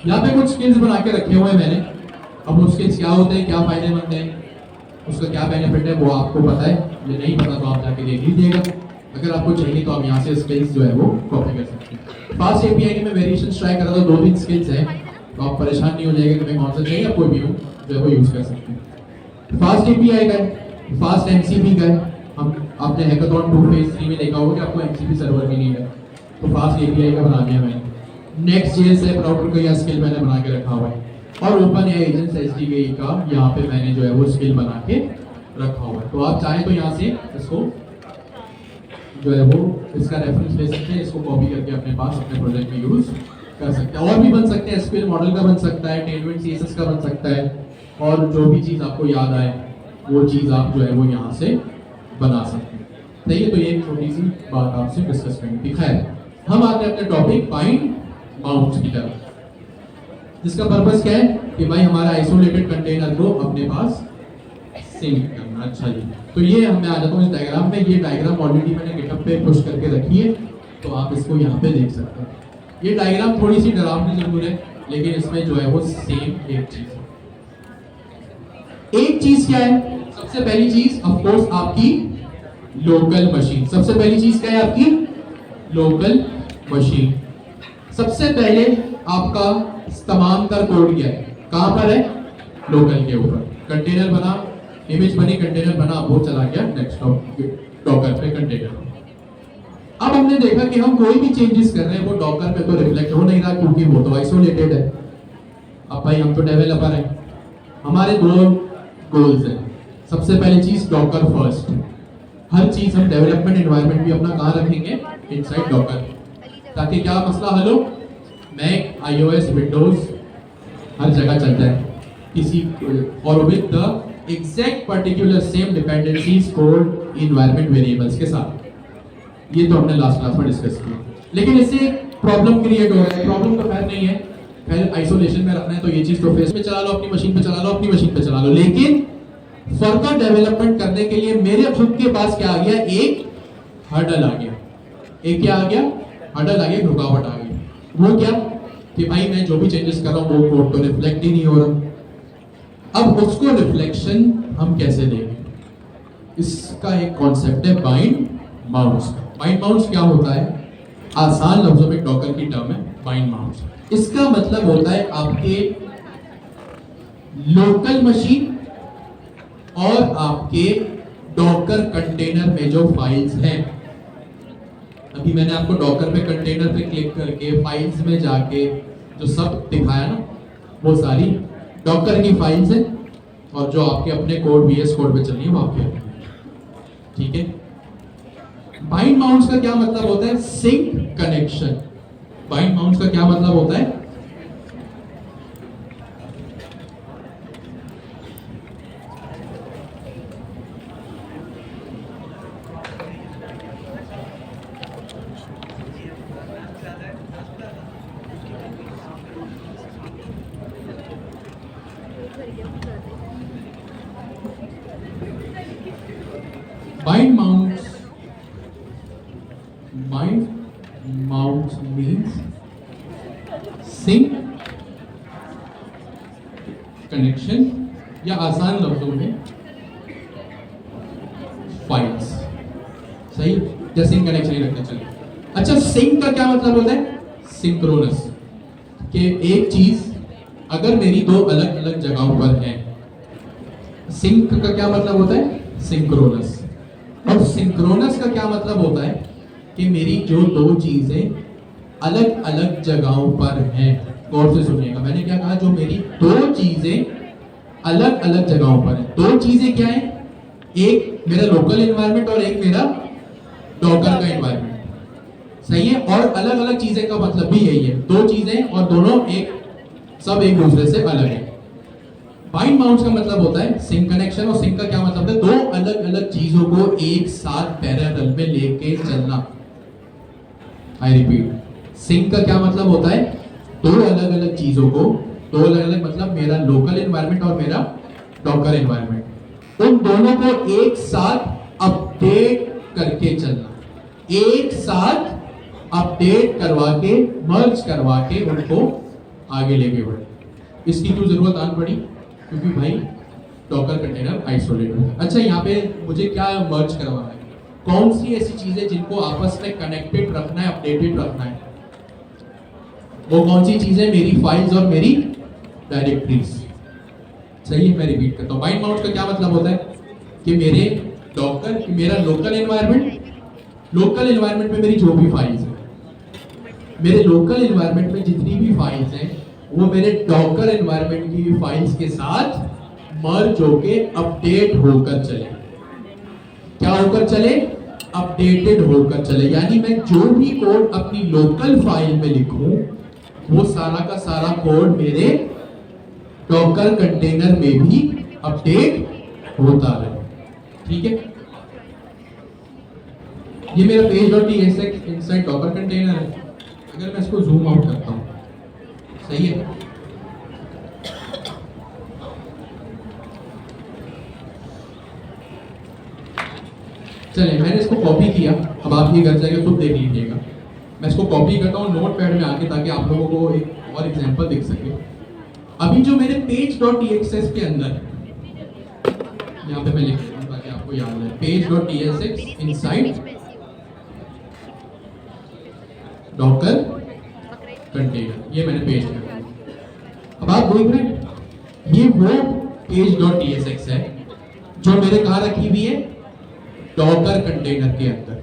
यहाँ पे कुछ स्किल्स बना के रखे हुए हैं मैंने। अब वो स्किल्स क्या होते हैं, क्या फायदेमंद है, उसका क्या बेनिफिट है वो आपको पता है, ये नहीं पता तो आप जाके देख लीजिएगा। अगर आपको चाहिए तो आप यहाँ से स्किल्स जो है वो कॉपी कर सकते हैं। फास्ट एपीआई की मैं वेरिएशन ट्राई कर रहा था, 2-3 स्किल्स हैं, तो आप परेशान नहीं हो जाएगा कि मैं कौन सा चाहिए, आप कोई भी हो जो है वो यूज कर सकते हैं। फास्ट एपीआई का है, फास्ट एमसीपी का है। हम आपने हैकाथॉन 2 फेज 3 में देखा होगा कि आपको एमसीपी सर्वर भी नहीं है, तो फास्ट एपीआई का बना दिया मैंने। नेक्स्ट जेएस है राउटर का यह स्किल मैंने बना के रखा हुआ है, और ओपन एआई एजेंट्स एसडीके का यहाँ पे मैंने जो है वो स्किल बना के रखा हुआ है। तो आप चाहें तो यहाँ से इसको जो है वो इसका रेफरेंस ले सकते हैं, इसको कॉपी करके अपने पास अपने प्रोजेक्ट में यूज कर सकते हैं। और भी बन सकते हैं, एसक्यूएल मॉडल का बन सकता है, टेलमेंट सीएसएस का बन सकता है, और जो भी चीज़ आपको याद आए वो चीज़ आप जो है वो यहाँ से बना सकते हैं। सही है, तो ये एक छोटी सी बात आपसे डिस्कस करनी थी। खैर, हम आते हैं अपने टॉपिक बाइंड माउंट की तरफ, जिसका पर्पस क्या है कि भाई हमारा आइसोलेटेड कंटेनर को अपने पास सिंक करना। अच्छा जी, तो ये मैं आ जाता हूँ इस डायग्राम में। ये डायग्राम ऑलरेडी मैंने गिटहब पे पुश करके रखी है, तो आप इसको यहाँ पे देख सकते हैं। ये डायग्राम थोड़ी सी डरावनी जरूर है, लेकिन इसमें जो है वो सेम एक चीज क्या है? सबसे पहली चीज ऑफ कोर्स आपकी लोकल मशीन। सबसे पहली चीज क्या है आपकी? Local machine. सबसे पहले आपका तमाम का कोड क्या है? कहां पर है? लोकल के ऊपर। कंटेनर बना, इमेज बनी, कंटेनर बना, वो चला गया डेस्कटॉप डॉकर पे कंटेनर। अब हमने देखा कि हम कोई भी चेंजेस कर रहे हैं वो डॉकर पे तो रिफ्लेक्ट हो नहीं रहा, क्योंकि वो तो आइसोलेटेड है। अब भाई हम तो डेवलपर हैं, हमारे दो गोल्स हैं। सबसे पहली चीज डॉकर फर्स्ट। हर चीज हम डेवलपमेंट एनवायरनमेंट भी अपना कहां रखेंगे? इनसाइड डॉकर, ताकि क्या मसला हल हो? मैक, आईओएस, विंडोज हर जगह चलता है किसी, और with the exact particular same dependencies code environment variables के साथ। ये तो हमने लास्ट क्लास में डिस्कस किया, लेकिन इससे प्रॉब्लम क्रिएट हो रहा है। प्रॉब्लम तो खैर नहीं है, खैर आइसोलेशन में रखना है तो ये चीज तो फेस में चला लो, अपनी मशीन पे चला लो, अपनी मशीन पे चला लो। लेकिन फर्दर डेवलपमेंट करने के लिए मेरे खुद के पास क्या आ गया? एक हर्डल आ गया। एक क्या आ गया? हर्डल आ गया, रुकावट आ गई। वो क्या कि भाई मैं जो भी चेंजेस कर रहा हूँ वो कोड तो रिफ्लेक्ट ही नहीं हो रहा। अब उसको रिफ्लेक्शन हम कैसे देंगे? इसका एक कॉन्सेप्ट है बाइंड माउंट्स। बाइंड माउंट्स क्या होता है? आसान लफ्जों में डॉकर की टर्म है बाइंड माउंट्स। इसका मतलब होता है आपके लोकल मशीन और आपके डॉकर कंटेनर में जो फाइल्स हैं। अभी मैंने आपको डॉकर पे कंटेनर पे क्लिक करके फाइल्स में जाके जो सब दिखाया ना, वो सारी डॉकर की फाइल्स हैं, और जो आपके अपने कोड VS कोड पे चल रही है वो आपके। ठीक है। बाइंड माउंट्स का क्या मतलब होता है? Sink connection. बाइंड माउंट्स का क्या मतलब होता है? Bind mounts means sync connection, या आसान लफ्जों में फाइल्स। सही, या सिंक कनेक्शन ही रखना चाहिए। अच्छा, सिंक का क्या मतलब होता है? सिंक्रोनस। कि एक चीज अगर मेरी दो अलग अलग जगहों पर है, सिंक का क्या मतलब होता है? सिंक्रोनस। और सिंक्रोनस का क्या मतलब होता है कि मेरी जो दो चीजें अलग अलग जगहों पर हैं। गौर से सुनिएगा, मैंने क्या कहा? जो मेरी दो चीजें अलग अलग जगहों पर हैं। दो चीजें क्या हैं? एक मेरा लोकल एनवायरनमेंट और एक मेरा डॉकर का एनवायरनमेंट। सही है। और अलग अलग चीजें का मतलब भी यही है, दो चीजें और दोनों सब एक दूसरे से अलग है। बाइंड माउंट्स का मतलब होता है सिंक कनेक्शन, और सिंक का क्या मतलब है? दो अलग अलग चीजों को एक साथ पैरेलल में लेके चलना। आई रिपीट, सिंक का क्या मतलब होता है? दो अलग अलग चीजों को, दो अलग अलग मतलब मेरा लोकल एनवायरनमेंट और मेरा डॉकर एनवायरनमेंट, उन दोनों को एक साथ अपडेट करके चलना। एक साथ अपडेट करवा के, मर्ज करवा के उनको आगे लेके बढ़े। इसकी क्यों जरूरत आन पड़ी? क्योंकि भाई डॉकर कंटेनर आइसोलेट होगा। अच्छा, यहाँ पे मुझे क्या मर्ज करवाना है, कौन सी ऐसी चीजें जिनको आपस में कनेक्टेड रखना है, अपडेटेड रखना है, वो कौन सी चीजें, मेरी फाइल्स और मेरी डायरेक्टरीज। सही है, मैं रिपीट करता हूँ। बाइंड माउंट्स का क्या मतलब होता है कि मेरे डॉकर, मेरा लोकल एनवायरनमेंट, लोकल एनवायरनमेंट में मेरी जो भी फाइल्स हैं, मेरे लोकल एनवायरनमेंट में जितनी भी फाइल्स हैं, वो मेरे डॉकर एनवायरनमेंट की भी फाइल्स के साथ मर्ज होके अपडेट होकर चले। क्या होकर चले? अपडेटेड होकर चले। यानी मैं जो भी कोड अपनी लोकल फाइल में लिखूं, वो सारा का सारा कोड मेरे डॉकर कंटेनर में भी अपडेट होता रहे। ठीक है, ये मेरा page.tsx इनसाइड डॉकर कंटेनर है। अगर मैं इसको जूम आउट करता हूं, सही है, चलिए मैंने इसको कॉपी किया। अब आप ये घर जाके खुद देख लीजिएगा। मैं इसको कॉपी करता हूँ नोटपैड में आके, ताकि आप लोगों को एक और एग्जांपल दिख सके। अभी जो मेरे page.tsx के अंदर, यहाँ पे मैं लिख रहा हूँ ताकि आपको याद है, page.tsx इनसाइड डॉकर कंटेनर, ये मैंने पेस्ट कर दिया। अब आप देख रहे हैं, ये वो page.tsx है जो मेरे कहाँ रखी हुई है, डॉकर कंटेनर के अंदर।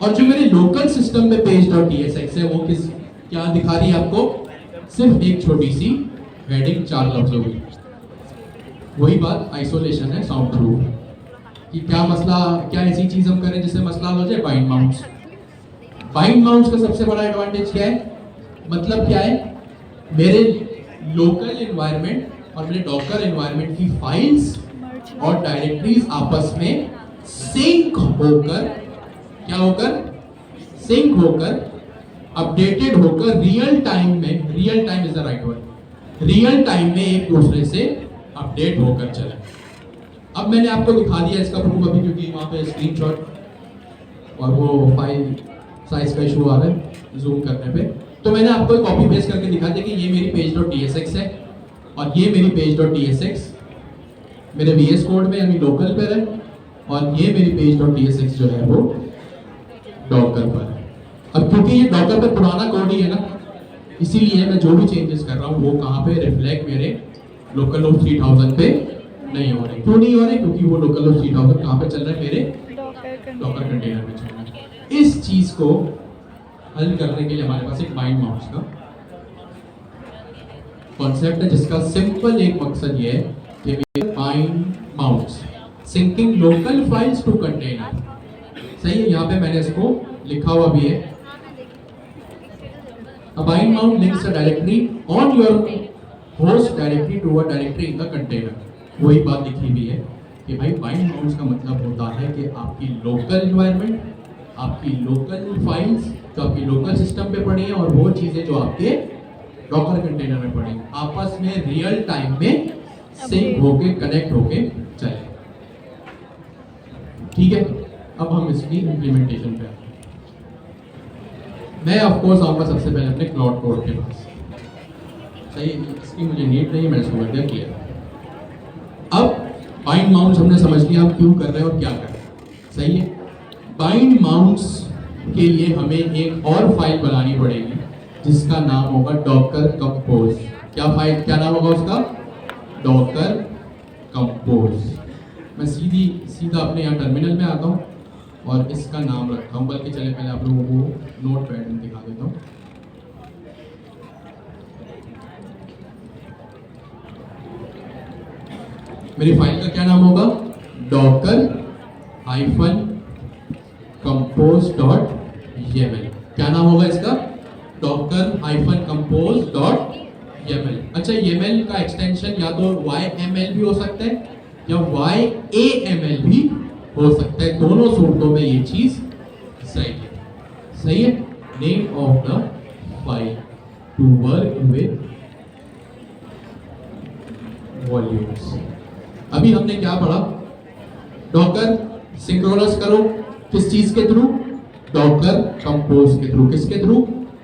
और जो मेरे लोकल सिस्टम में page.tsx है, वो किस क्या दिखा रही है आपको, सिर्फ एक छोटी सी हेडिंग, 4 लफ्जों की। वही बात आइसोलेशन है, साउंड प्रूफ। कि क्या मसला, क्या ऐसी चीज हम करें जिससे मसला हो जाए, बाइंड माउंट्स। बाइंड माउंट्स का सबसे बड़ा एडवांटेज क्या है, मतलब क्या है, मेरे लोकल एनवायरनमेंट और मेरे डॉकर एनवायरनमेंट की फाइल्स और डायरेक्टरीज आपस में सिंक होकर, क्या होकर, सिंक होकर, अपडेटेड होकर, रियल टाइम में, real time is the right word, real time में एक दूसरे से अपडेट होकर चले। अब मैंने आपको दिखा दिया इसका प्रूफ अभी, क्योंकि वहां पे स्क्रीनशॉट और वो फाइल साइज का इशू आ रहा है जूम करने पे, तो मैंने आपको कॉपी पेस्ट करके दिखा दिया कि ये मेरी page.tsx है और ये मेरी page.tsx मेरे VS कोड में यानी लोकल पर है, और ये मेरी page.tsx जो है वो डॉकर पर है। अब क्योंकि ये डॉकर पर पुराना कोड ही है ना, इसीलिए मैं जो भी चेंजेस कर रहा हूँ वो कहाँ पे रिफ्लेक्ट मेरे लोकल होस्ट 3000 पे नहीं हो रहे। क्यों नहीं हो रहे? क्योंकि वो लोकल होस्ट 3000 कहाँ पे चल रहा है, मेरे डॉकर कंटेनर में चल रहा है। इस चीज को हल करने के लिए हमारे पास एक बाइंड माउंट्स का कॉन्सेप्ट है, जिसका सिंपल एक मकसद ये है कि bind mounts syncing local files to container. सही है, यहाँ पे मैंने इसको लिखा हुआ भी है। A bind mount links a directory on your host directory to a directory in the container। वही बात लिखी हुई है कि भाई बाइंड माउंट्स का मतलब होता है कि आपकी लोकल एनवायरनमेंट, आपकी लोकल फाइल्स जो आपकी लोकल सिस्टम पे पड़ी हैं, और वो चीजें जो आपके डॉकर कंटेनर में पड़ी हैं, आपस में रियल टाइम में सिंक होके, कनेक्ट होके चले। ठीक है, अब हम इसकी इम्प्लीमेंटेशन पे आते हैं। मैं ऑफ कोर्स आऊंगा सबसे पहले अपने क्लाउड कोड के पास। सही, इसकी मुझे नीड नहीं है, मैंने समझ दिया किया। अब बाइंड माउंट्स हमने समझ लिया हम क्यों कर रहे हैं और क्या कर रहे हैं। सही है, बाइंड माउंट्स के लिए हमें एक और फाइल बनानी पड़ेगी जिसका नाम होगा डॉकर कंपोज। क्या फाइल, क्या नाम होगा उसका? Docker compose. मैं सीधा अपने यहाँ टर्मिनल में आता हूँ और इसका नाम रखता हूँ, बल्कि चले पहले आप लोगों को नोट पैड में दिखा देता हूँ। मेरी फाइल का क्या नाम होगा? Docker hyphen compose dot YAML। क्या नाम होगा इसका? Docker hyphen compose dot YAML। अच्छा, YAML का एक्सटेंशन या तो YML भी हो सकता है या YAML भी हो सकता है। दोनों सूरतों में ये चीज सही है। सही है, name of the file to work with volumes. अभी हमने क्या पढ़ा? डॉकर सिंक्रोनस करो, किस चीज के थ्रू? डॉकर कंपोज के थ्रू। किसके through?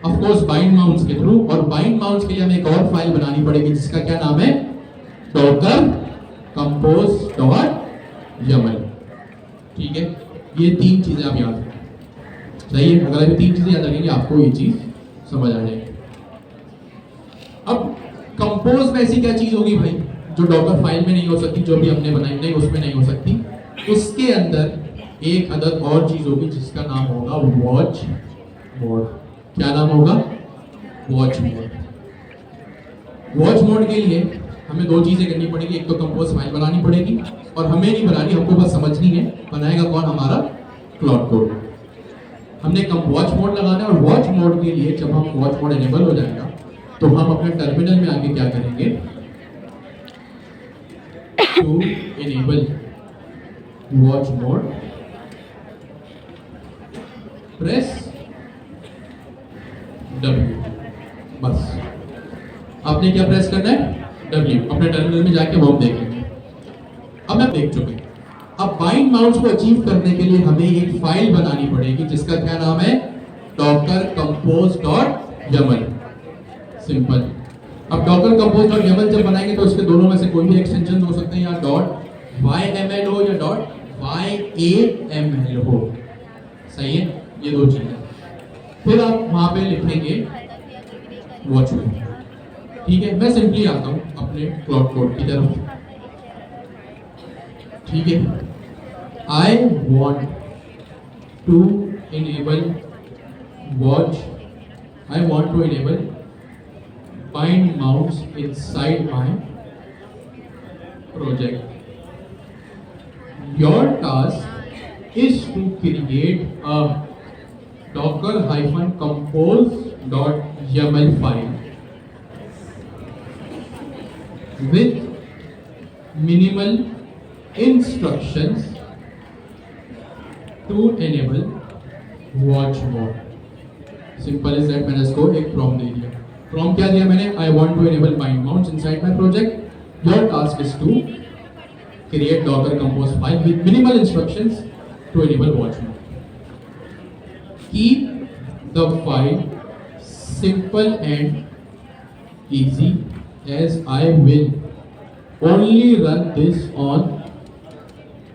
Of course bind mounts के थ्रू। और बाइंड माउंट्स के लिए हमें एक और फाइल बनानी पड़ेगी जिसका क्या नाम है? Docker compose.yaml। ठीक है, ये 3 चीजें आप याद रखें, सही है। अगर आप 3 चीजें याद रखेंगे आपको ये चीज समझ आ जाएगी। अब कंपोज में ऐसी क्या चीज होगी भाई जो डॉकर फाइल में नहीं हो सकती, जो भी हमने बनाई नहीं उसमें नहीं हो सकती। उसके अंदर एक अदद और चीज होगी जिसका नाम होगा वॉच मोड। क्या नाम होगा? Watch mode. वॉच मोड के लिए हमें 2 चीजें करनी पड़ेगी, एक तो कंपोज फाइल बनानी पड़ेगी, और हमें नहीं बनानी, हमको बस समझनी है। बनाएगा कौन? हमारा क्लाउड कोड। हमने वॉच मोड लगाना है, और वॉच मोड के लिए जब हम वॉच मोड एनेबल हो जाएगा तो हम अपने टर्मिनल में आगे क्या करेंगे? To enable watch mode press W। बस आपने क्या प्रेस करना है? W। अपने टर्मिनल में जाके वो हम देखेंगे। अब मैं देख चुके। अब बाइंड माउंट्स को अचीव करने के लिए हमें एक फाइल बनानी पड़ेगी जिसका क्या नाम है? docker compose.yaml। सिंपल। अब docker compose.yaml जब बनाएंगे तो उसके दोनों में से कोई भी एक्सटेंशन हो सकते हैं, या .yml हो या .yaml हो। सही है, ये 2 चीजें। फिर आप वहां पे लिखेंगे वॉच मोड। ठीक है, मैं सिंपली आता हूं अपने क्लाउड कोड की तरफ। ठीक है, I want to enable watch, I want to enable bind mounts inside my project. Your task is to create a docker-compose.yaml file with minimal instructions to enable watch mode. Simple as that। मैंने इसको एक prompt दे दिया। prompt क्या दिया मैंने? I want to enable bind mounts inside my project. Your task is to create docker compose file with minimal instructions to enable watch mode. Keep the file simple and easy, as I will only run this on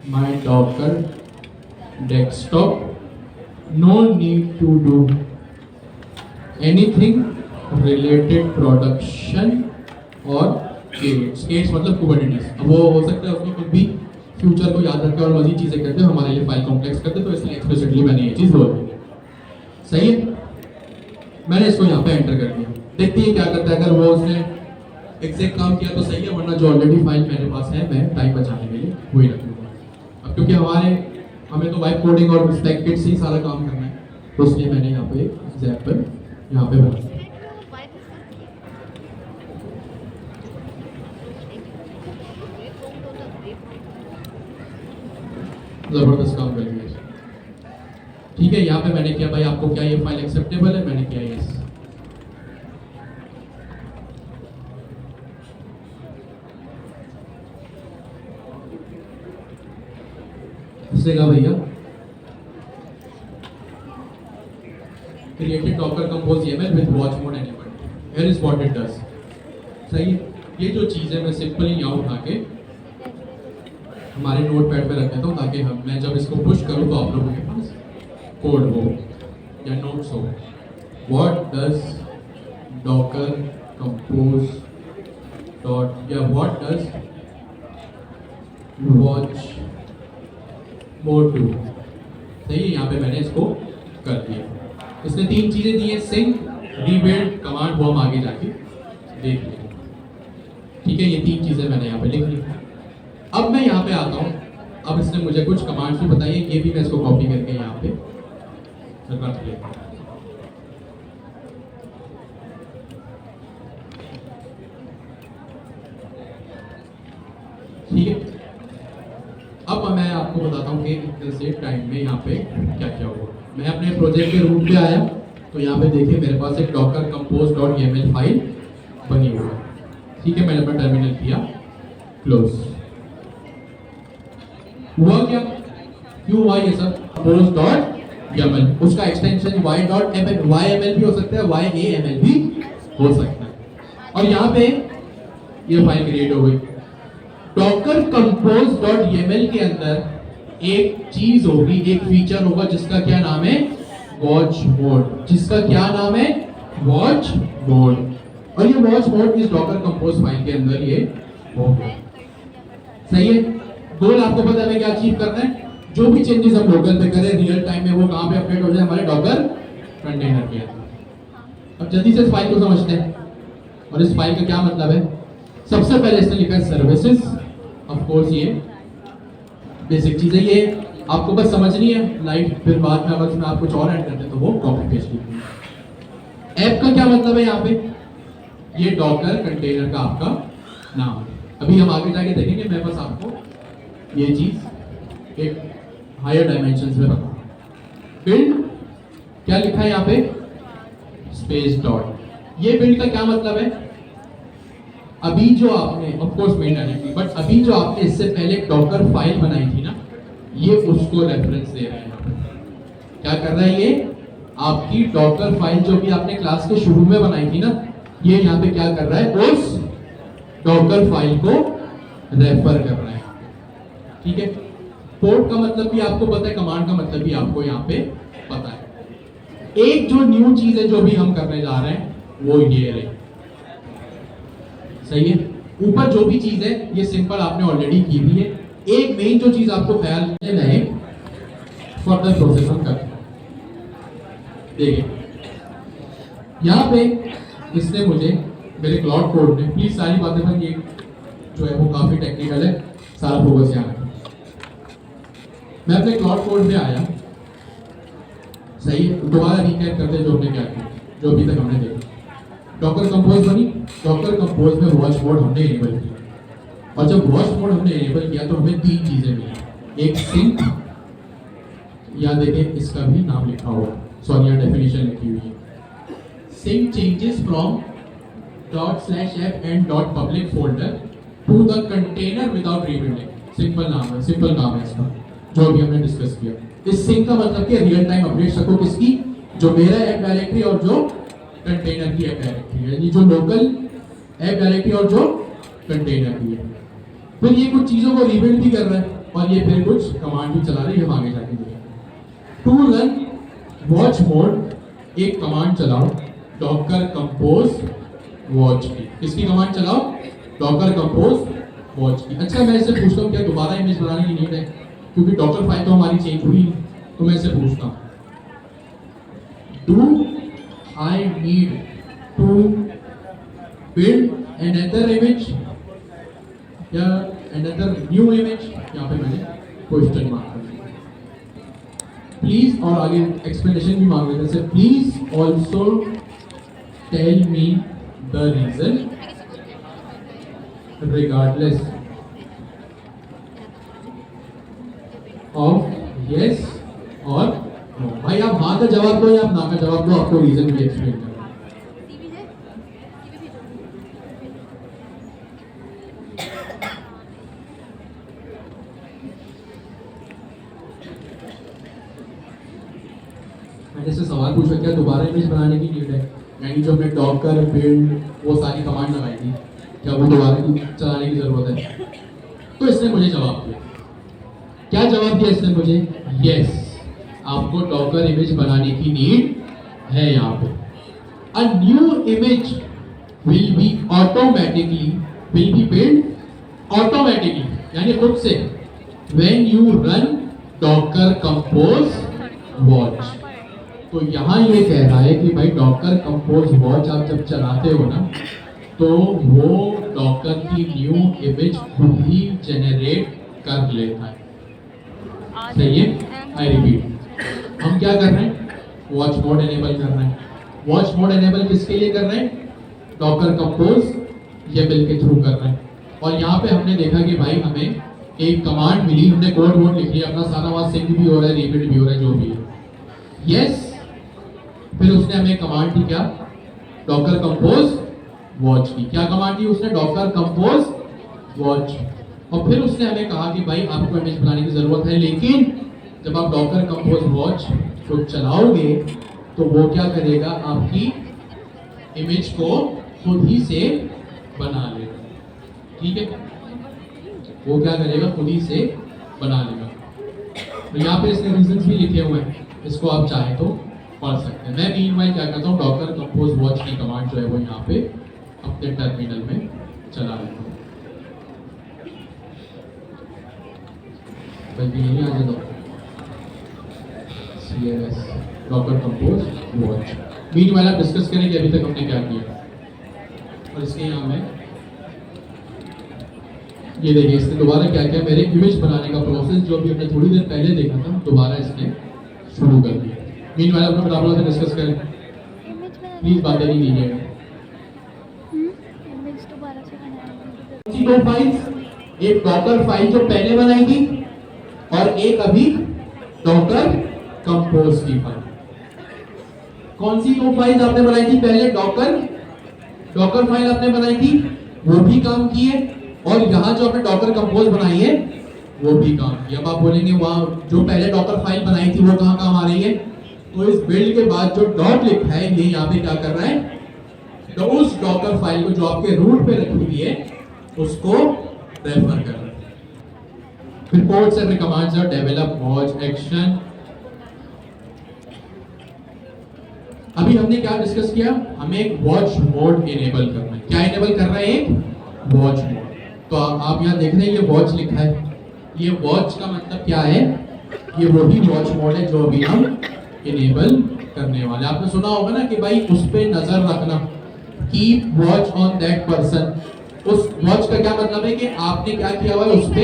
my Docker desktop. No need to do anything related production और states मतलब Kubernetes. अब वो हो सकता है उसमें कुछ भी फ्यूचर को याद रखे और मजीद चीजें करते हो, हमारे लिए फाइल कॉम्प्लेक्स करते, तो इसलिए एक्सप्लिसिटली मैंने ये चीज बोल दी। सही है, मैंने इसको यहाँ पे एंटर कर दिया। देखते हैं क्या करता है। अगर वो उसने एग्जैक्ट काम किया तो सही है, वरना जो ऑलरेडी फाइल मेरे पास है मैं टाइम बचाने के लिए वही रखूंगा। अब क्योंकि हमें तो वाइब कोडिंग और स्टैक किट से ही सारा काम करना है, तो इसलिए मैंने यहाँ पे एग्जाम्पल यहाँ पे बना दिया। जबरदस्त काम कर लिया। ठीक है, यहाँ पे मैंने किया भाई आपको क्या ये फाइल एक्सेप्टेबल है? मैंने किया यस। इसने कहा भैया created docker compose YAML with watch mode enabled. Here is what it does. सही है, ये जो चीज़ है मैं सिंपली यहाँ उठा के हमारे नोट पैड पे रख देता हूँ, ताकि मैं जब इसको पुश करूँ तो आप लोगों के पास कोड हो या नोट्स हो। What does docker compose dot या what does watch mode do? सही है, यहाँ पे मैंने इसको कर दिया। इसने 3 चीजें दी है, सिंक, रीबिल्ड, कमांड, वो हम आगे जाके देख लेंगे। ठीक है, ये 3 चीजें मैंने यहाँ पे लिख ली। अब मैं यहाँ पे आता हूँ। अब इसने मुझे कुछ कमांड्स भी बताइए, ये भी मैं इसको कॉपी करके यहाँ पे रख लेता हूँ। ठीक है, अब मैं आपको बताता हूँ कि इतने से टाइम में यहाँ पे क्या क्या हुआ। मैं अपने प्रोजेक्ट के रूट पे आया तो यहाँ पे देखिए मेरे पास एक docker compose.yaml फाइल बनी हुई है। ठीक है, मैंने अपना टर्मिनल किया क्लोज। हुआ क्या? क्यों हुआ ये सब? compose.yaml, उसका एक्सटेंशन y.ml भी हो सकता है, yaml भी हो सकता है। और यहाँ पे ये फाइल क्रिएट हो गई। डॉकर कंपोज डॉट YAML के अंदर एक चीज होगी, एक फीचर होगा जिसका क्या नाम है, वॉच मोड। जिसका क्या नाम है, वॉच मोड। और ये वॉच मोड इस डॉकर कंपोज फाइल के अंदर ये होगा। सही है। गोल आपको पता है क्या अचीव करना है, जो भी चेंजेस हम लोकल पे करें रियल टाइम में वो कहां पे अपडेट हो जाए, हमारे डॉकर कंटेनर के अंदर। अब जल्दी से इस फाइल को समझते हैं। और इस फाइल का क्या मतलब है, सबसे पहले इसने लिखा है सर्विसेज। ऑफ कोर्स ये बेसिक चीजें ये आपको बस समझनी है, लाइट फिर बाद में अगर आप कुछ और ऐड करते तो वो कॉपी पेस्ट लिखनी। ऐप का क्या मतलब है, यहाँ पे ये डॉकर कंटेनर का आपका नाम है। अभी हम आगे जाके देखेंगे, मैं बस आपको ये चीज एक हायर डायमेंशंस में बताऊं। बिल्ड क्या लिखा है यहाँ पे, स्पेस डॉट। ये बिल्ड का क्या मतलब है, अभी जो आपने of course main directory, but अभी जो आपने इससे पहले डॉकर फाइल बनाई थी ना, ये उसको रेफरेंस दे रहा है। क्या कर रहा है ये, आपकी डॉकर फाइल जो भी आपने क्लास के शुरू में बनाई थी ना, ये यहाँ पे क्या कर रहा है, उस डॉकर फाइल को रेफर कर रहा है। ठीक है। पोर्ट का मतलब भी आपको पता है, कमांड का मतलब भी आपको यहाँ पे पता है। एक जो न्यू चीज है जो भी हम करने जा रहे हैं वो ये रही। सही है। ऊपर जो भी चीज है ये सिंपल आपने ऑलरेडी की हुई है। एक मेन जो चीज आपको ख्याल रखना है, फर्दर प्रोसेस हम करते हैं। देखिए यहाँ पे इसने मुझे मेरे क्लाउड कोड में, प्लीज सारी बातें पर ये जो है वो काफी टेक्निकल है, सारा फोकस यहाँ है। मैं अपने क्लाउड कोड में आया, सही है। दोबारा रिकैप करते जो हमने क्या किया, जो अभी तक हमने देखा। डॉकर कंपोज बनी, डॉकर कंपोज में वॉच मोड हमने इनेबल किया। और जब वॉच मोड हमने इनेबल किया तो हमें तीन चीजें मिली। एक सिंक, या देखें इसका भी नाम लिखा हुआ, सॉरी यहाँ डेफिनेशन लिखी हुई है। Sync changes from ./app and .public folder to the container without rebuilding। Simple नाम है, सिंपल नाम है इसका, जो अभी हमने डिस्कस किया। इस सिंक का मतलब कि रियल टाइम अपडेट रखो किसकी, जो मेरा ऐप डायरेक्टरी और जो कंटेनर की ऐप डायरेक्टरी है, यानी जो लोकल ऐप डायरेक्टरी और जो कंटेनर की है। फिर ये कुछ चीजों को रीबिल्ड भी कर रहा है और ये फिर कुछ कमांड भी चला रही है, हम आगे जाके देखेंगे। टू रन वॉच मोड एक कमांड चलाओ, डॉकर कंपोज वॉच की। किसकी कमांड चलाओ, डॉकर कंपोज वॉच की। अच्छा मैं इससे पूछता हूँ क्या दोबारा इमेज बनाने की नीड है, क्योंकि डॉकर फाइल तो हमारी चेंज हुई, तो मैं इससे पूछता हूँ, do I need to build another image या another new image, यहाँ पे मैंने क्वेश्चन मार्क कर दिया। प्लीज, और आगे एक्सप्लेनेशन भी मांग रहे थे, please also tell me the reason regardless of yes और नो। भाई आप हाँ का जवाब दो या आप ना का जवाब दो, आपको रीजन भी एक्सप्लेन करना। मैंने से सवाल पूछा क्या दोबारा इमेज बनाने की नीड है, यानी जो हमने डॉकर बिल्ड वो सारी कमांड लगाई थी, क्या वो दोबारा चलाने की जरूरत है? तो इसने मुझे जवाब दिया। क्या जवाब दिया इसने मुझे? यस, आपको डॉकर इमेज बनाने की नीड है। यहाँ पे a new image will be automatically will be build automatically, यानी खुद से, when you run Docker compose watch. तो यहाँ ये कह रहा है कि भाई डॉकर कंपोज वॉच आप जब चलाते हो ना, तो वो डॉकर की न्यू इमेज खुद ही जेनरेट कर लेता है। सही है। आई रिपीट, हम क्या कर रहे हैं, वॉच मोड एनेबल कर रहे हैं। वॉच मोड एनेबल किसके लिए कर रहे हैं, डॉकर कंपोज YAML के थ्रू कर रहे हैं। और यहाँ पे हमने देखा कि भाई हमें एक कमांड मिली, हमने कोड वोड लिख लिया अपना सारा, वहां सिंक भी हो रहा है, रीबिल्ड भी हो रहा है, जो भी है। यस, फिर उसने हमें कमांड दी क्या, डॉकर कंपोज वॉच की। क्या कमांड दी उसने, डॉकर कंपोज वॉच। और फिर उसने हमें कहा कि भाई आपको इमेज बनाने की जरूरत है, लेकिन जब आप डॉकर कंपोज वॉच को चलाओगे तो वो क्या करेगा, आपकी इमेज को खुद ही से बना लेगा। ठीक है। वो क्या करेगा, खुद ही से बना लेगा। तो यहाँ पे इसके रीजंस भी लिखे हुए हैं, इसको आप चाहे तो पढ़ सकते हैं। मैं मीनवाइल क्या करता हूँ, डॉकर कंपोज वॉच की कमांड जो है वो यहाँ पे अपने टर्मिनल में चला लेता हूँ। बल्कि यही आ जाता CLS Docker compose watch. Meanwhile आप डिस्कस करें कि अभी तक हमने क्या किया। और इसके यहाँ में ये देखिए, इसने दोबारा क्या किया, मेरे इमेज बनाने का प्रोसेस जो अभी हमने थोड़ी देर पहले देखा था, दोबारा इसने शुरू कर दिया। मीनवाइल अपने बराबर से डिस्कस करें, प्लीज बातें नहीं कीजिएगा। इमेज दोबारा से बनाएंगे। कौन सी दो फाइल्स, एक डॉकर फाइल जो पहले बनाई थी और एक अभी डॉकर कंपोज की फाइल। कौन सी दो फाइल्स आपने बनाई थी पहले, डॉकर फाइल आपने बनाई थी, वो भी काम किए, और यहाँ जो आपने डॉकर कंपोज बनाई है वो भी काम किया। अब आप बोलेंगे वहां जो पहले डॉकर फाइल बनाई थी वो कहाँ काम आ रही है, तो इस बिल्ड के बाद जो डॉट लिखा है ये यहाँ पे क्या कर रहा है, तो उस डॉकर फाइल को जो आपके रूट पे रखी हुई है उसको रेफर कर रहा है। फिर codes and commands are develop watch action. अभी हमने क्या डिस्कस किया, हमें एक वॉच मोड इनेबल करना है। क्या इनेबल कर रहा है, एक वॉच मोड। तो आप यहाँ देख रहे हैं ये वॉच लिखा है, ये वॉच का मतलब क्या है, ये वही वॉच मोड है जो अभी हम इनेबल करने वाले। आपने सुना होगा ना कि भाई उस पे नजर रखना, keep watch on that person. उस वॉच का क्या मतलब है कि आपने क्या किया हुआ है, उस पे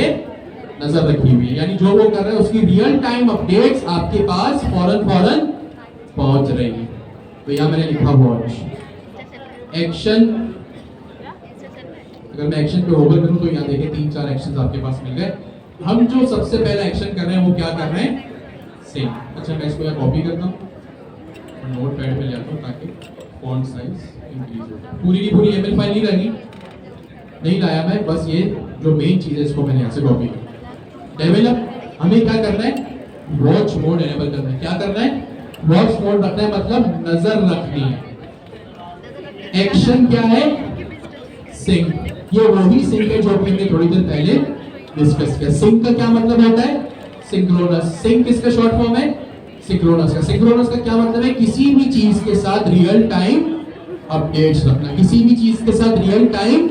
नजर रखी हुई है, यानी जो वो कर रहे हैं उसकी रियल टाइम अपडेट्स आपके पास फौरन पहुंच रही है। तो यहाँ मैंने लिखा वॉच एक्शन। अगर मैं एक्शन पे होवर करूं तो यहाँ देखिए 3-4 एक्शंस आपके पास मिल गए। हम जो सबसे पहला एक्शन कर रहे हैं वो क्या कर रहे हैं, सेम। अच्छा मैं इसको यहाँ कॉपी करता हूँ और नोट पैड पे ले आता हूँ ताकि फॉन्ट साइज इंक्रीज हो। पूरी की पूरी एमएल फाइल नहीं लगी, नहीं लाया मैं, बस ये जो मेन चीज है इसको मैंने यहाँ से कॉपी किया। डेवलप, हमें क्या करना है, वॉच मोड एनेबल करना है। क्या करना है, वॉच मोड रखना है, मतलब नजर रखनी है। एक्शन क्या है, सिंक। ये वही सिंक है जो हमने थोड़ी देर पहले डिस्कस किया। सिंक का क्या मतलब होता है, सिंक्रोनस। सिंक किसका शॉर्ट फॉर्म है, सिंक्रोनस का। सिंक्रोनस का क्या मतलब है, किसी भी चीज के साथ रियल टाइम अपडेट्स रखना, किसी भी चीज के साथ रियल टाइम